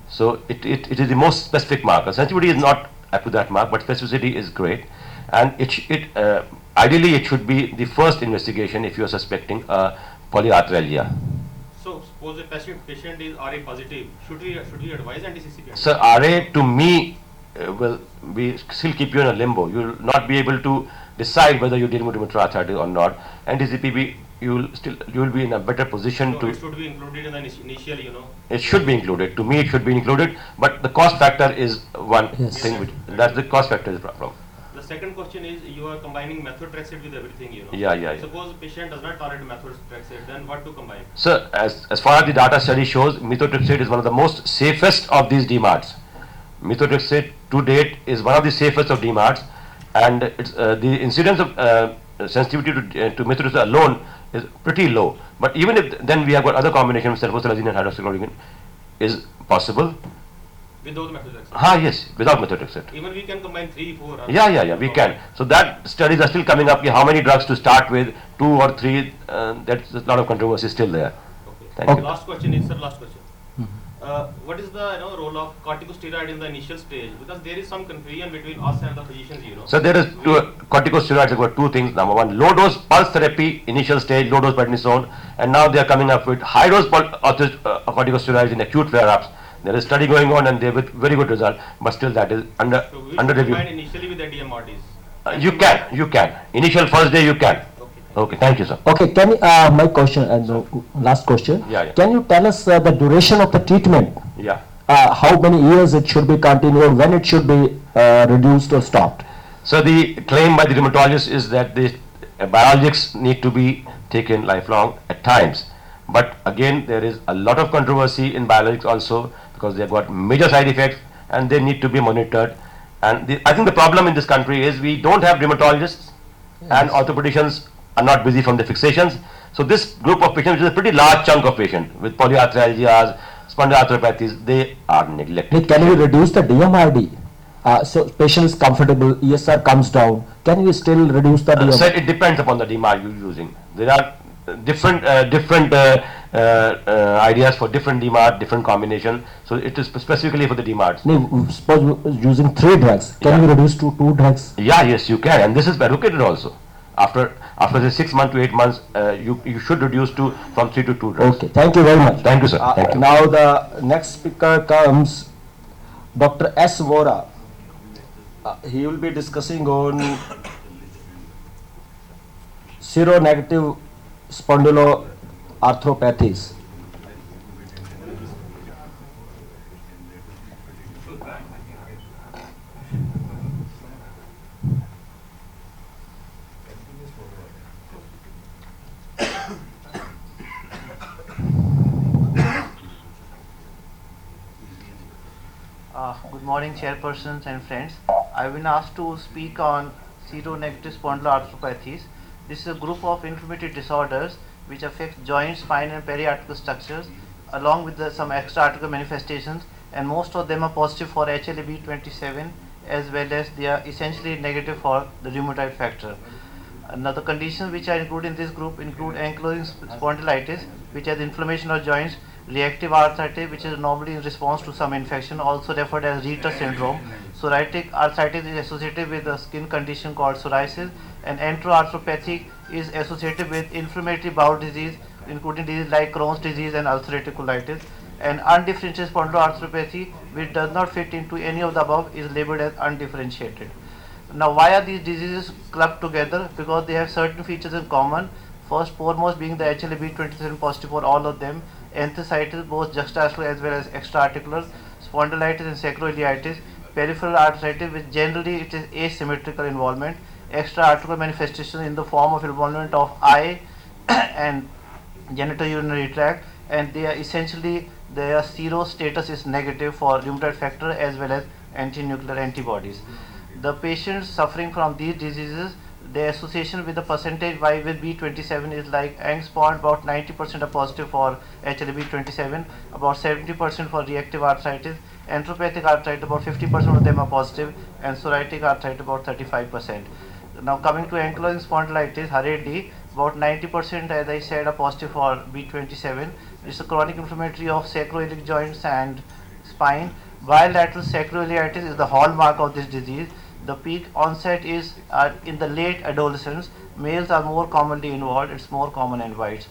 So it is the most specific marker. Sensitivity is not up to that mark, but specificity is great. And ideally it should be the first investigation if you are suspecting polyarthralgia. So suppose the patient is RA positive, should we advise anti-CCP? So RA to me will still keep you in a limbo. You will not be able to decide whether you're dealing with rheumatoid arthritis or not. Anti-CCP, you will be in a better position so to. It should be included in the initial, It should be included. To me, it should be included. But the cost factor is one thing. Which, that's the cost factor is the problem. The second question is, you are combining methotrexate with everything, Yeah. Suppose the patient does not tolerate methotrexate, then what to combine? So as far as the data study shows, methotrexate is one of the most safest of these DMARDs. Methotrexate to date is one of the safest of DMARDs, and it's, the incidence of sensitivity to methotrexate alone is pretty low. But even if then we have got other combinations, sulfasalazine and hydroxychloroquine is possible. Without methotrexate? Yes, without methotrexate. Even we can combine 3, 4. Yeah, we can. So that studies are still coming up. How many drugs to start with, 2 or 3? That's a lot of controversy still there. Okay. Thank you. Last question is, sir, last question. What is the role of corticosteroid in the initial stage? Because there is some confusion between us and the physicians, So there is corticosteroids have got two things. Number one, low dose pulse therapy, initial stage, low dose prednisone, and now they are coming up with high dose corticosteroids in acute flare-ups. There is study going on and they with very good result, but still that is under review. Initially with the DMRDs. You can. Initial first day you can. Okay, thank you, sir. Okay, can you, my question and last question. Yeah. Can you tell us the duration of the treatment? Yeah. How many years it should be continued, when it should be reduced or stopped? So the claim by the rheumatologist is that the biologics need to be taken lifelong at times. But again, there is a lot of controversy in biologics also because they have got major side effects and they need to be monitored. And I think the problem in this country is we don't have rheumatologists and orthopedicians are not busy from the fixations. So this group of patients, which is a pretty large chunk of patients with polyarthralgias, spondyloarthropathies, they are neglected. Can we reduce the DMRD? So patient is comfortable, ESR comes down. Can we still reduce the DMRD? Sir, it depends upon the DMAR you're using. There are different ideas for different DMAR, different combination. So it is specifically for the DMARs. No, suppose using 3 drugs, can we reduce to 2 drugs? Yeah, yes, you can, and this is advocated also. After the 6 months to 8 months, you should reduce from 3 to 2 drugs. Okay, thank you very much. Thank you, sir. Thank you. Now the next speaker comes Dr. S. Vora. He will be discussing on seronegative spondyloarthropathies. Good morning, chairpersons and friends. I've been asked to speak on seronegative spondyloarthropathies. This is a group of inflammatory disorders which affects joint, spine and periarticular structures along with some extra-articular manifestations, and most of them are positive for HLA-B27 as well as they are essentially negative for the rheumatoid factor. Now the conditions which are included in this group include ankylosing spondylitis, which has inflammation of joints, reactive arthritis, which is normally in response to some infection, also referred as Ritter syndrome. Psoriatic arthritis is associated with a skin condition called psoriasis, and enteroarthropathic is associated with inflammatory bowel disease, including diseases like Crohn's disease and ulcerative colitis. And undifferentiated spondyloarthropathy, which does not fit into any of the above, is labeled as undifferentiated. Now, why are these diseases clubbed together? Because they have certain features in common. First, foremost being the HLA-B27 positive for all of them, enthesitis, both juxtaarticular as well as extra-articular, spondylitis and sacroiliitis, peripheral arthritis, which generally it is asymmetrical involvement, extra-articular manifestation in the form of involvement of eye and genitourinary tract, and they are essentially their sero status is negative for rheumatoid factor as well as anti-nuclear antibodies. The patients suffering from these diseases, the association with the percentage Y with B27 is like angst-spond, about 90% are positive for HLA-B27, about 70% for reactive arthritis, enteropathic arthritis, about 50% of them are positive, and psoriatic arthritis, about 35%. Now coming to ankylosing spondylitis, hurriedly, about 90%, as I said, are positive for B27. It's a chronic inflammatory of sacroiliac joints and spine. Bilateral sacroiliitis is the hallmark of this disease. The peak onset is in the late adolescence. Males are more commonly involved. It's more common in whites.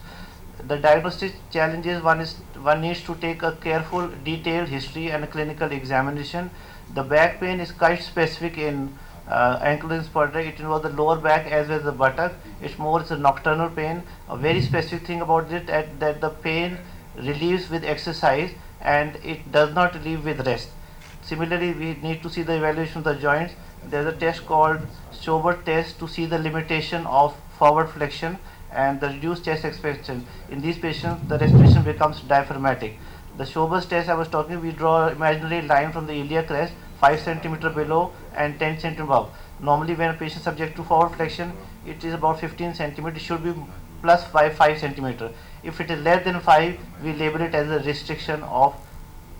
The diagnostic challenges, one needs to take a careful, detailed history and a clinical examination. The back pain is quite specific in ankylosing spondylitis. It involves the lower back as well as the buttock. It's a nocturnal pain. A very specific thing about it that the pain relieves with exercise and it does not relieve with rest. Similarly, we need to see the evaluation of the joints. There's a test called Schobert test to see the limitation of forward flexion and the reduced chest expansion. In these patients, the respiration becomes diaphragmatic. The Schobert test I was talking, we draw an imaginary line from the iliac crest, 5 cm below and 10 cm above. Normally, when a patient is subject to forward flexion, it is about 15 cm. It should be plus 5 cm. If it is less than 5, we label it as a restriction of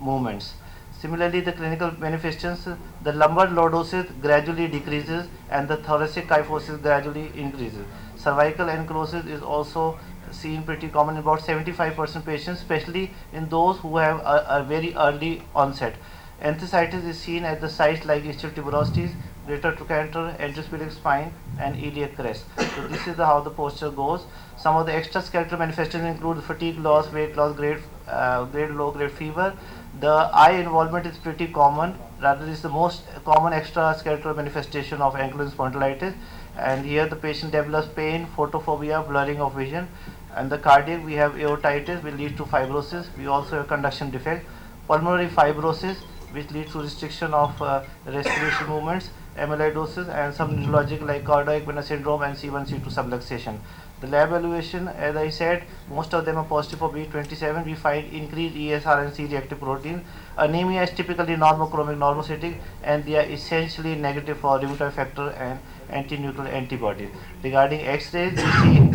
movements. Similarly, the clinical manifestations, the lumbar lordosis gradually decreases and the thoracic kyphosis gradually increases. Cervical ankylosis is also seen pretty common in about 75% patients, especially in those who have a very early onset. Enthesitis is seen at the sites like ischial tuberosities, greater trochanter, anterospheric spine, and iliac crest. So this is how the posture goes. Some of the extraskeletal manifestations include fatigue loss, weight loss, grade low grade fever. The eye involvement is pretty common. Rather, is the most common extraskeletal manifestation of ankylosing spondylitis. And here the patient develops pain, photophobia, blurring of vision. And the cardiac, we have aortitis, will lead to fibrosis. We also have conduction defect. Pulmonary fibrosis, which leads to restriction of respiration movements, amyloidosis, and some neurologic like cardiac venous syndrome and C1, C2 subluxation. The lab evaluation, as I said, most of them are positive for B27. We find increased ESR and C-reactive protein. Anemia is typically normochromic normocytic, and they are essentially negative for rheumatoid factor and anti-nuclear antibodies. Regarding X-rays, we see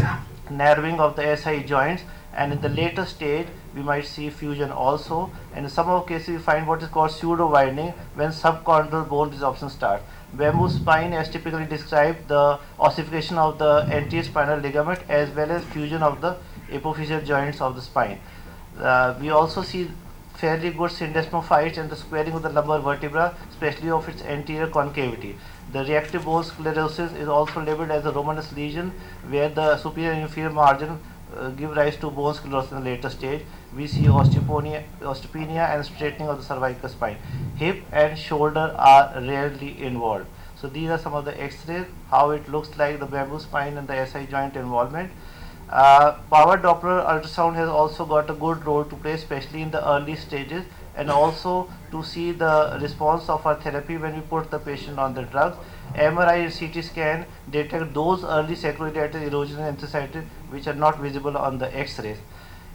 narrowing of the SI joints, and in the later stage we might see fusion also, and in some of cases we find what is called pseudo widening when subchondral bone resorption starts. Bamboo spine as typically described the ossification of the anterior spinal ligament as well as fusion of the apophyseal joints of the spine. We also see fairly good syndesmophytes and the squaring of the lumbar vertebra, especially of its anterior concavity. The reactive bone sclerosis is also labeled as a Romanus lesion, where the superior and inferior margin give rise to bone sclerosis in the later stage. We see osteopenia and straightening of the cervical spine. Hip and shoulder are rarely involved. So these are some of the X-rays, how it looks like the bamboo spine and the SI joint involvement. Power Doppler ultrasound has also got a good role to play, especially in the early stages, and also to see the response of our therapy when we put the patient on the drugs. MRI and CT scan detect those early sacroiliacal erosion and enthesitis which are not visible on the X-rays.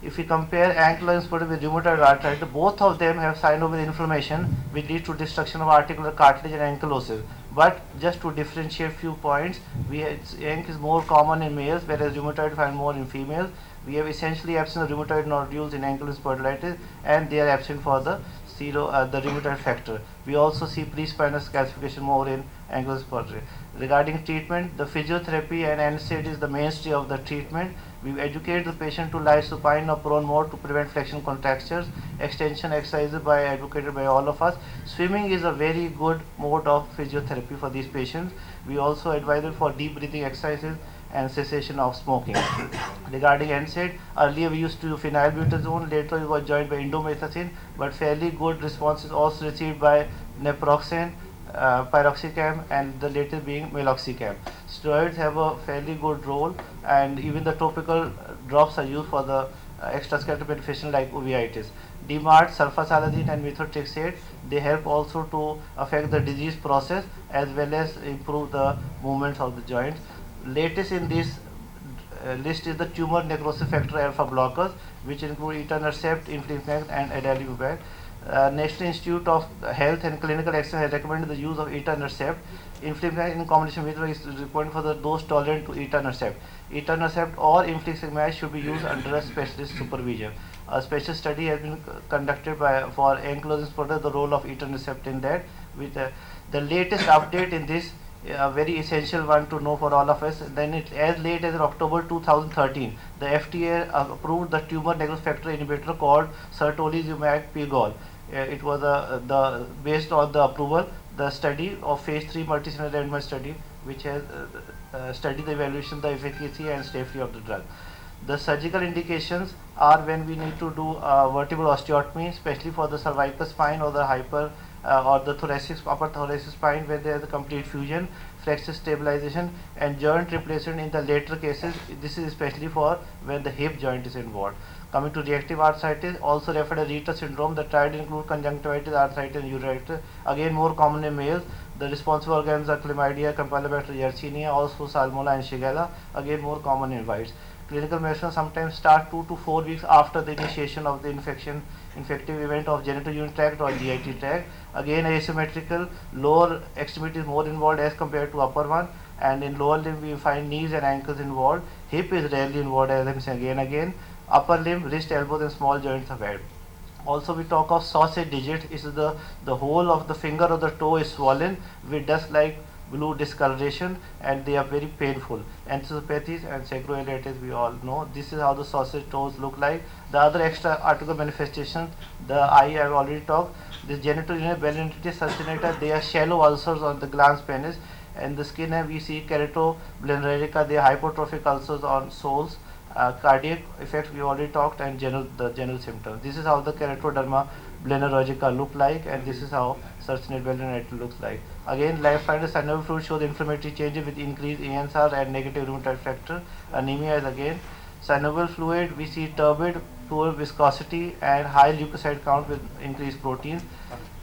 If we compare ankylosing spondylitis with rheumatoid arthritis, both of them have synovial inflammation which leads to destruction of articular cartilage and ankylosis. But just to differentiate few points, ANK is more common in males, whereas rheumatoid find more in females. We have essentially absent of rheumatoid nodules in ankylosing spondylitis, and they are absent for the rheumatoid factor. We also see pre-spinous calcification more in ankylosing spondylitis. Regarding treatment, the physiotherapy and NSAID is the mainstay of the treatment. We educate the patient to lie supine or prone mode to prevent flexion contractures. Extension exercises advocated by all of us. Swimming is a very good mode of physiotherapy for these patients. We also advise them for deep breathing exercises and cessation of smoking. Regarding NSAID, earlier we used to do phenylbutazone, later it was joined by indomethacin, but fairly good responses also received by naproxen, piroxicam, and the latest being meloxicam. Steroids have a fairly good role, and even the topical drops are used for the extraskeletal manifestation like uveitis. DMARD, sulfasalazine, and methotrexate, they help also to affect the disease process as well as improve the movements of the joints. Latest in this list is the tumor necrosis factor alpha blockers, which include etanercept, infliximab, and adalimumab. National Institute of Health and Clinical Excellence has recommended the use of etanercept. Infliximab in combination with is recommended for the dose tolerant to etanercept. Etanercept or infliximab should be used under a specialist supervision. A special study has been conducted for ankylosing spondylitis, the role of etanercept in that. With the latest update in this, a very essential one to know for all of us. Then as late as in October 2013, the FDA approved the tumor necrosis factor inhibitor called certolizumab pegol. It was based on the approval, the study of phase 3 multicenter randomized study, which has studied the evaluation, the efficacy and safety of the drug. The surgical indications are when we need to do vertebral osteotomy, especially for the cervical spine or the or the upper thoracic spine, where there is a complete fusion, fracture stabilization, and joint replacement in the later cases. This is especially for when the hip joint is involved. Coming to reactive arthritis, also referred as Rita syndrome, the triad include conjunctivitis, arthritis, and uveitis. Again, more common in males. The responsible organisms are chlamydia, Campylobacter yersinia, also Salmonella and Shigella. Again, more common in whites. Clinical manifestations sometimes start 2 to 4 weeks after the initiation of the infective event of genital tract or GIT tract. Again, asymmetrical, lower extremity is more involved as compared to upper one, and in lower limb we find knees and ankles involved. Hip is rarely involved, as I'm saying again. Upper limb, wrist, elbows, and small joints are bad. Also, we talk of sausage digit. It is the whole of the finger or the toe is swollen with dust-like blue discoloration, and they are very painful. Enthesopathies and sacroiliitis, we all know. This is how the sausage toes look like. The other extra articular manifestations, the eye I have already talked. The genitourinary balanitis succinata, they are shallow ulcers on the glans penis, and the skin we see keratoblenerarica, they are hypertrophic ulcers on soles. Cardiac effects we already talked, and the general symptoms. This is how the keratoderma blenerargica look like, and this is how succinate balanitis looks like. Again, left-sided synovial fluid shows inflammatory changes with increased ANSR and negative rheumatoid factor. Anemia is again synovial fluid. We see turbid, poor viscosity, and high leukocyte count with increased proteins.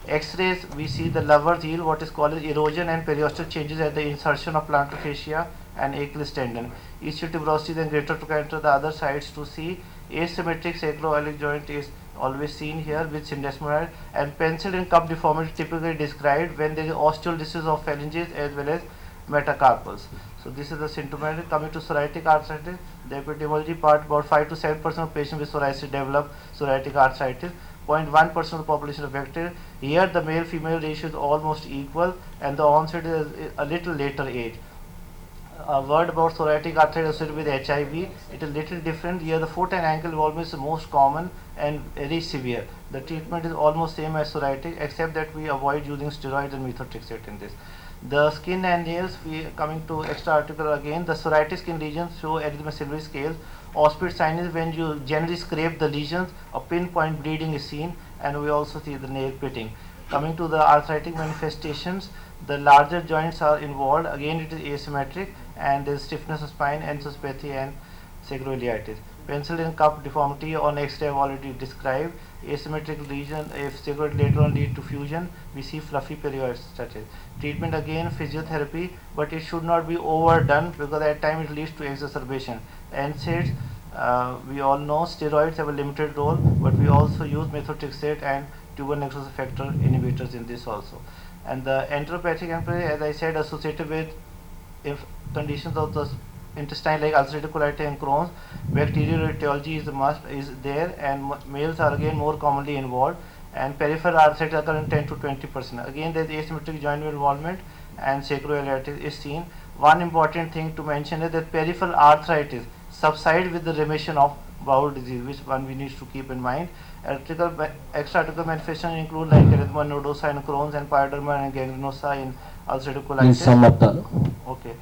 X-rays, we see the lovers yield what is called as erosion and periosteal changes at the insertion of plantar fascia and Achilles tendon. Ischial tuberosity then greater to enter the other sides to see asymmetric sacroiliac joint is always seen here with syndesmoid, and pencil and cup deformity typically described when there is osteolysis of phalanges as well as metacarpals. So this is the symptomatic. Coming to psoriatic arthritis, the epidemiology part, about 5 to 7% of patients with psoriasis develop psoriatic arthritis. 0.1% of the population affected. Here the male-female ratio is almost equal and the onset is a little later age. A word about psoriatic arthritis associated with HIV, it is little different. Here the foot and ankle involvement is most common and very severe. The treatment is almost same as psoriatic except that we avoid using steroids and methotrexate in this. The skin and nails, we coming to extra article again, the psoriatic skin lesions show erythema silvery scales. Auspit sign is when you generally scrape the lesions, a pinpoint bleeding is seen, and we also see the nail pitting. Coming to the arthritic manifestations, the larger joints are involved. Again, it is asymmetric, and there is stiffness of spine, enthosopathy, and sacroiliitis. Pencil and cup deformity on X-ray I've already described. Asymmetric lesion, if sacroiliit later on lead to fusion, we see fluffy periosteal. Treatment again physiotherapy, but it should not be overdone because at times it leads to exacerbation. NSAIDs, we all know steroids have a limited role, but we also use methotrexate and tuber necrosis factor inhibitors in this also. And the enteropathic enterocolitis, as I said, associated with conditions of the intestine like ulcerative colitis and Crohn's. Bacterial etiology is there, and males are again more commonly involved. And peripheral arthritis occur in 10 to 20%. Again, there is asymmetric joint involvement and sacroiliitis is seen. One important thing to mention is that peripheral arthritis subsides with the remission of bowel disease, which one we need to keep in mind. Extra-articular manifestations include like erythema nodosa in Crohn's and pyoderma and gangrenosa in ulcerative colitis. Okay.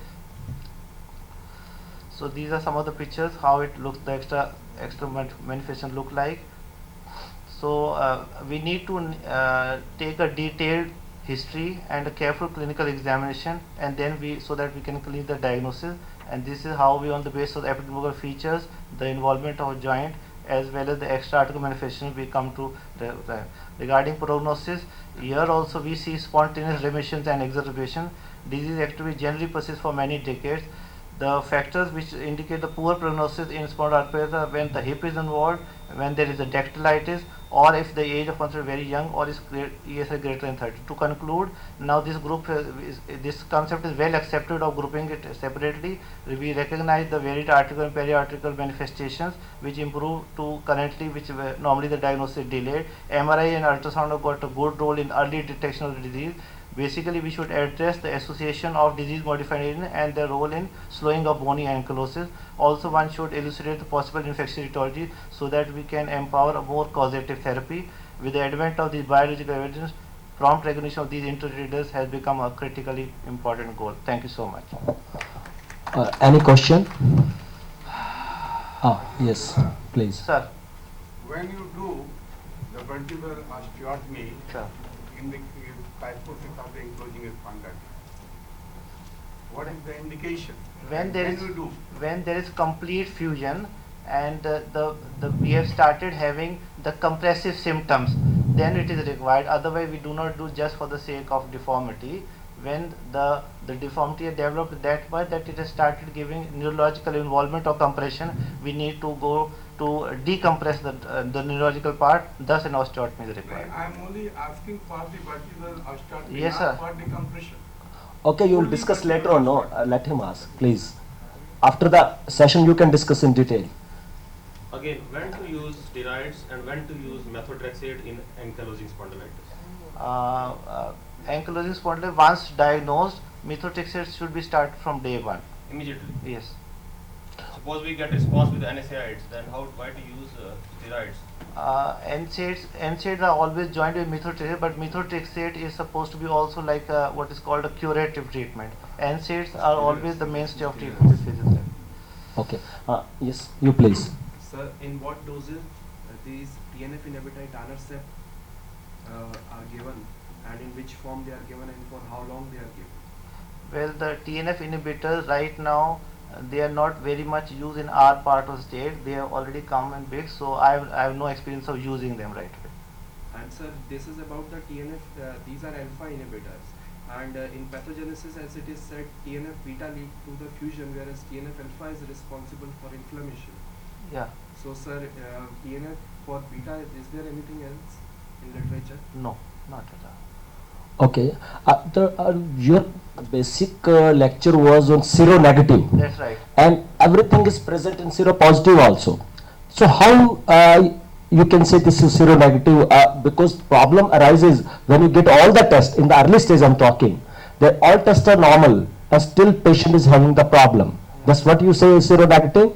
So these are some of the pictures how it looks, the extra manifestation look like. So we need to take a detailed history and a careful clinical examination, and then so that we can clear the diagnosis. And this is how we, on the basis of the epidemiological features, the involvement of joint as well as the extra-articular manifestation, we come to regarding prognosis. Here also we see spontaneous remissions and exacerbation. Disease activity generally persists for many decades. The factors which indicate the poor prognosis in spondyloarthritis are when the hip is involved, when there is a dactylitis, or if the age of onset is very young, or is ESI greater than 30. To conclude, now this group this concept is well accepted of grouping it separately. We recognize the varied article and peri-article manifestations which improve to currently, which normally the diagnosis is delayed. MRI and ultrasound have got a good role in early detection of the disease. Basically, we should address the association of disease modifying agent and their role in slowing of bony ankylosis. Also, one should elucidate the possible infection etiology so that we can empower a more causative therapy. With the advent of the biological evidence, prompt recognition of these intertraders has become a critically important goal. Thank you so much. Any question? Yes, please. Sir. When you do the vertebral osteotomy, Sir. in the kyphosis of the enclosing spondyl, what is the indication? When there is complete fusion and we have started having the compressive symptoms, then it is required. Otherwise, we do not do just for the sake of deformity. When the deformity has developed that much that it has started giving neurological involvement or compression, we need to go to decompress the neurological part. Thus, an osteotomy is required. I am only asking for the vertebral osteotomy, Yes, not sir. for decompression. Okay, you will discuss later on. No, let him ask, please. After the session, you can discuss in detail. Again, when to use steroids and when to use methotrexate in ankylosing spondylitis? Ankylosing spondylitis, once diagnosed, methotrexate should be started from day one. Immediately? Yes. Suppose we get response with NSAIDs, then why to use steroids? NSAIDs are always joined with methotrexate, but methotrexate is supposed to be also like what is called a curative treatment. NSAIDs are always the mainstay of treatment with physiotherapy. Okay. Yes, you please. Sir, in what doses these TNF inhibitor etanercept are given, and in which form they are given, and for how long they are given? Well, the TNF inhibitors right now, they are not very much used in our part of the state. They have already come and big, so I have no experience of using them right away. And sir, this is about the TNF, these are alpha inhibitors. And in pathogenesis, as it is said, TNF beta lead to the fusion, whereas TNF alpha is responsible for inflammation. Yeah. So sir, TNF for beta, is there anything else in literature? No, not at all. Okay. Your basic lecture was on seronegative. That's right. And everything is present in seropositive also. So how you can say this is seronegative? Because problem arises when you get all the tests in the early stage. I'm talking that all tests are normal, and still patient is having the problem. That's what you say is seronegative.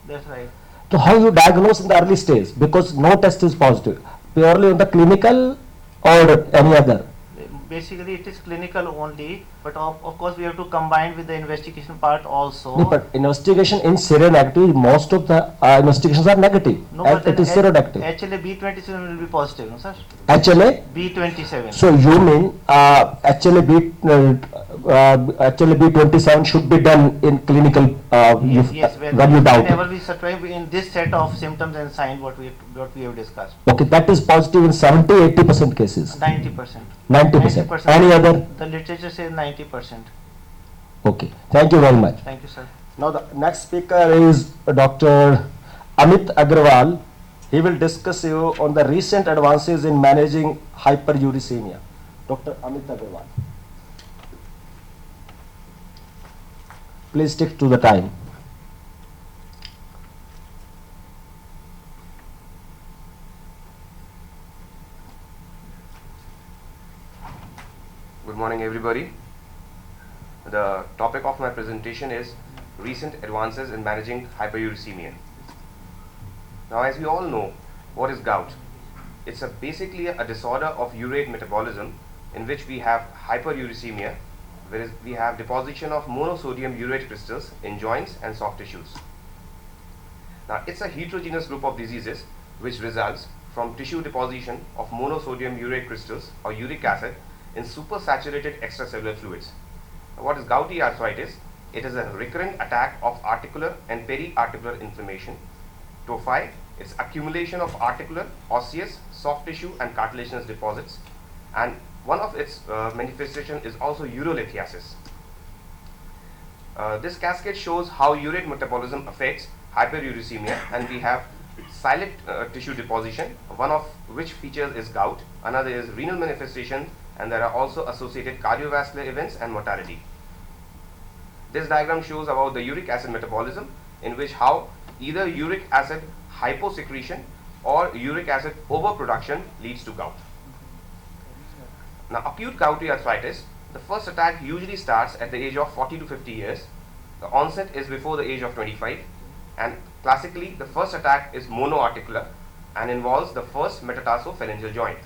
That's right. So how you diagnose in the early stage? Because no test is positive. Purely on the clinical or any other. Basically, it is clinical only, but of course we have to combine with the investigation part also. No, but investigation in seronegative, most of the investigations are negative. No, And but it is seronegative. HLA B27 will be positive, no sir? HLA? B27. So you mean HLA B27 should be done in clinical Yes, when you doubt whenever it. we subtract in this set of symptoms and signs what we have discussed. Okay, that is positive in 70-80% cases. 90%. 90%. Any other? The literature says 90%. Okay, thank you very much. Thank you, sir. Now the next speaker is Dr. Amit Agrawal. He will discuss you on the recent advances in managing hyperuricemia. Dr. Amit Agrawal. Please stick to the time. Good morning, everybody. The topic of my presentation is recent advances in managing hyperuricemia. Now, as we all know, what is gout? It's basically a disorder of urate metabolism in which we have hyperuricemia, whereas we have deposition of monosodium urate crystals in joints and soft tissues. Now, it's a heterogeneous group of diseases which results from tissue deposition of monosodium urate crystals or uric acid in supersaturated extracellular fluids. Now, what is gouty arthritis? It is a recurrent attack of articular and periarticular inflammation. Tophi, it's accumulation of articular, osseous, soft tissue and cartilaginous deposits, and one of its manifestation is also urolithiasis. This cascade shows how urate metabolism affects hyperuricemia, and we have silent tissue deposition, one of which features is gout, another is renal manifestation, and there are also associated cardiovascular events and mortality. This diagram shows about the uric acid metabolism, in which how either uric acid hyposecretion or uric acid overproduction leads to gout. Now, acute gouty arthritis, the first attack usually starts at the age of 40 to 50 years. The onset is before the age of 25, and classically the first attack is monoarticular and involves the first metatarsophalangeal joint.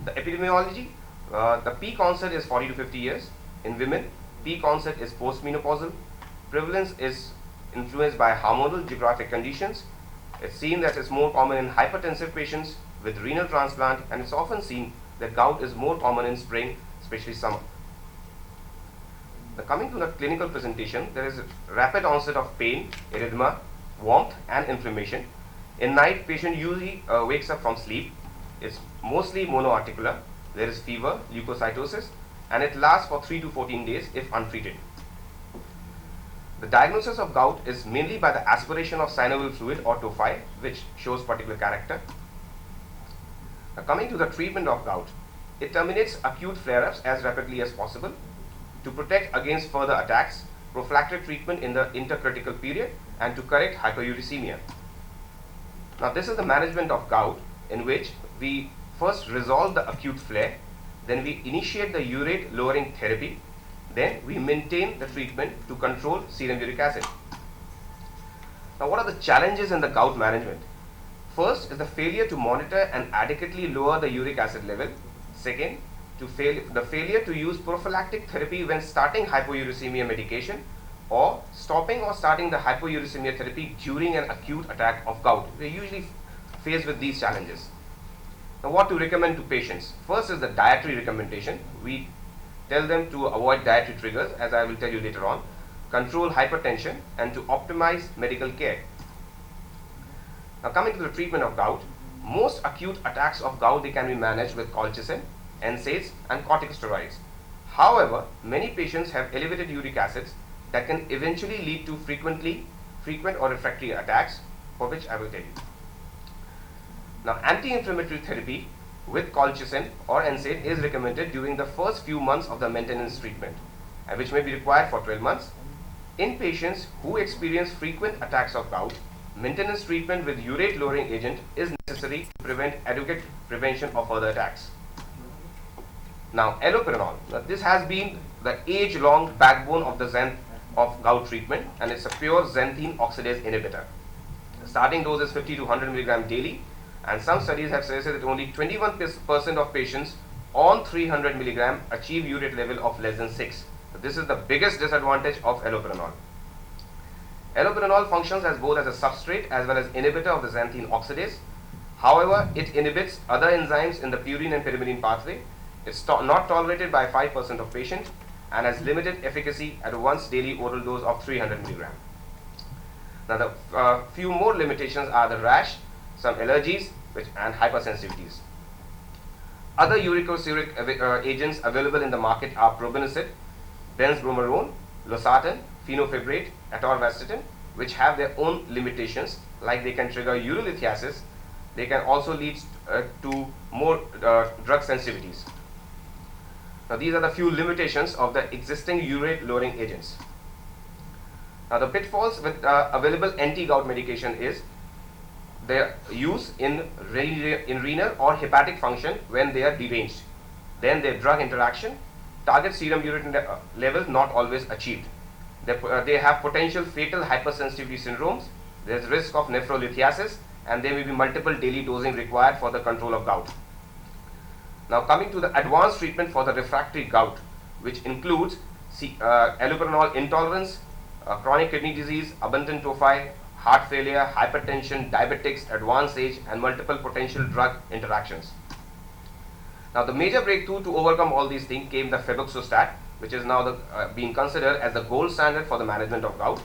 The epidemiology, the peak onset is 40 to 50 years. In women, peak onset is postmenopausal. Prevalence is influenced by hormonal geographic conditions. It's seen that it's more common in hypertensive patients with renal transplant, and it's often seen that gout is more common in spring, especially summer. Coming to the clinical presentation, there is a rapid onset of pain, erythema, warmth and inflammation. In night, patient usually wakes up from sleep. It's mostly monoarticular. There is fever, leukocytosis, and it lasts for 3 to 14 days if untreated. The diagnosis of gout is mainly by the aspiration of synovial fluid or tophi, which shows particular character. Coming to the treatment of gout, it terminates acute flare-ups as rapidly as possible. To protect against further attacks, prophylactic treatment in the intercritical period, and to correct hyperuricemia. Now, this is the management of gout, in which we first resolve the acute flare, then we initiate the urate lowering therapy, then we maintain the treatment to control serum uric acid. Now, what are the challenges in the gout management? First is the failure to monitor and adequately lower the uric acid level. Second, the failure to use prophylactic therapy when starting hypouricemia medication, or stopping or starting the hypouricemia therapy during an acute attack of gout. They usually faced with these challenges. Now, what to recommend to patients? First is the dietary recommendation. We tell them to avoid dietary triggers, as I will tell you later on, control hypertension, and to optimize medical care. Now, coming to the treatment of gout, Most acute attacks of gout, they can be managed with colchicine, NSAIDs and corticosteroids. However, many patients have elevated uric acids that can eventually lead to frequent or refractory attacks, for which I will tell you. Now, anti-inflammatory therapy with colchicine or NSAID is recommended during the first few months of the maintenance treatment, and which may be required for 12 months. In patients who experience frequent attacks of gout, maintenance treatment with urate lowering agent is necessary to prevent adequate prevention of further attacks. Now, allopurinol. Now, this has been the age-long backbone of the gout treatment, and it's a pure xanthine oxidase inhibitor. The starting dose is 50 to 100 mg daily, and some studies have suggested that only 21% of patients on 300 mg achieve urate level of less than 6. So this is the biggest disadvantage of allopurinol. Allopurinol functions as both as a substrate as well as inhibitor of the xanthine oxidase. However, it inhibits other enzymes in the purine and pyrimidine pathway. It's not tolerated by 5% of patients and has limited efficacy at a once daily oral dose of 300 mg. Now, the few more limitations are the rash, some allergies, and hypersensitivities. Other uricosuric agents available in the market are probenecid, benzbromarone, losartan, fenofibrate, atorvastatin, which have their own limitations, like they can trigger urolithiasis. They can also lead to more drug sensitivities. Now, these are the few limitations of the existing urate lowering agents. Now, the pitfalls with available anti-gout medication is their use in renal or hepatic function when they are deranged. Then their drug interaction, target serum urate level not always achieved. They have potential fatal hypersensitivity syndromes. There is risk of nephrolithiasis, and there may be multiple daily dosing required for the control of gout. Now, coming to the advanced treatment for the refractory gout, which includes allopurinol intolerance, chronic kidney disease, abundant tophi, heart failure, hypertension, diabetics, advanced age, and multiple potential drug interactions. Now, the major breakthrough to overcome all these things came the febuxostat, which is now being considered as the gold standard for the management of gout.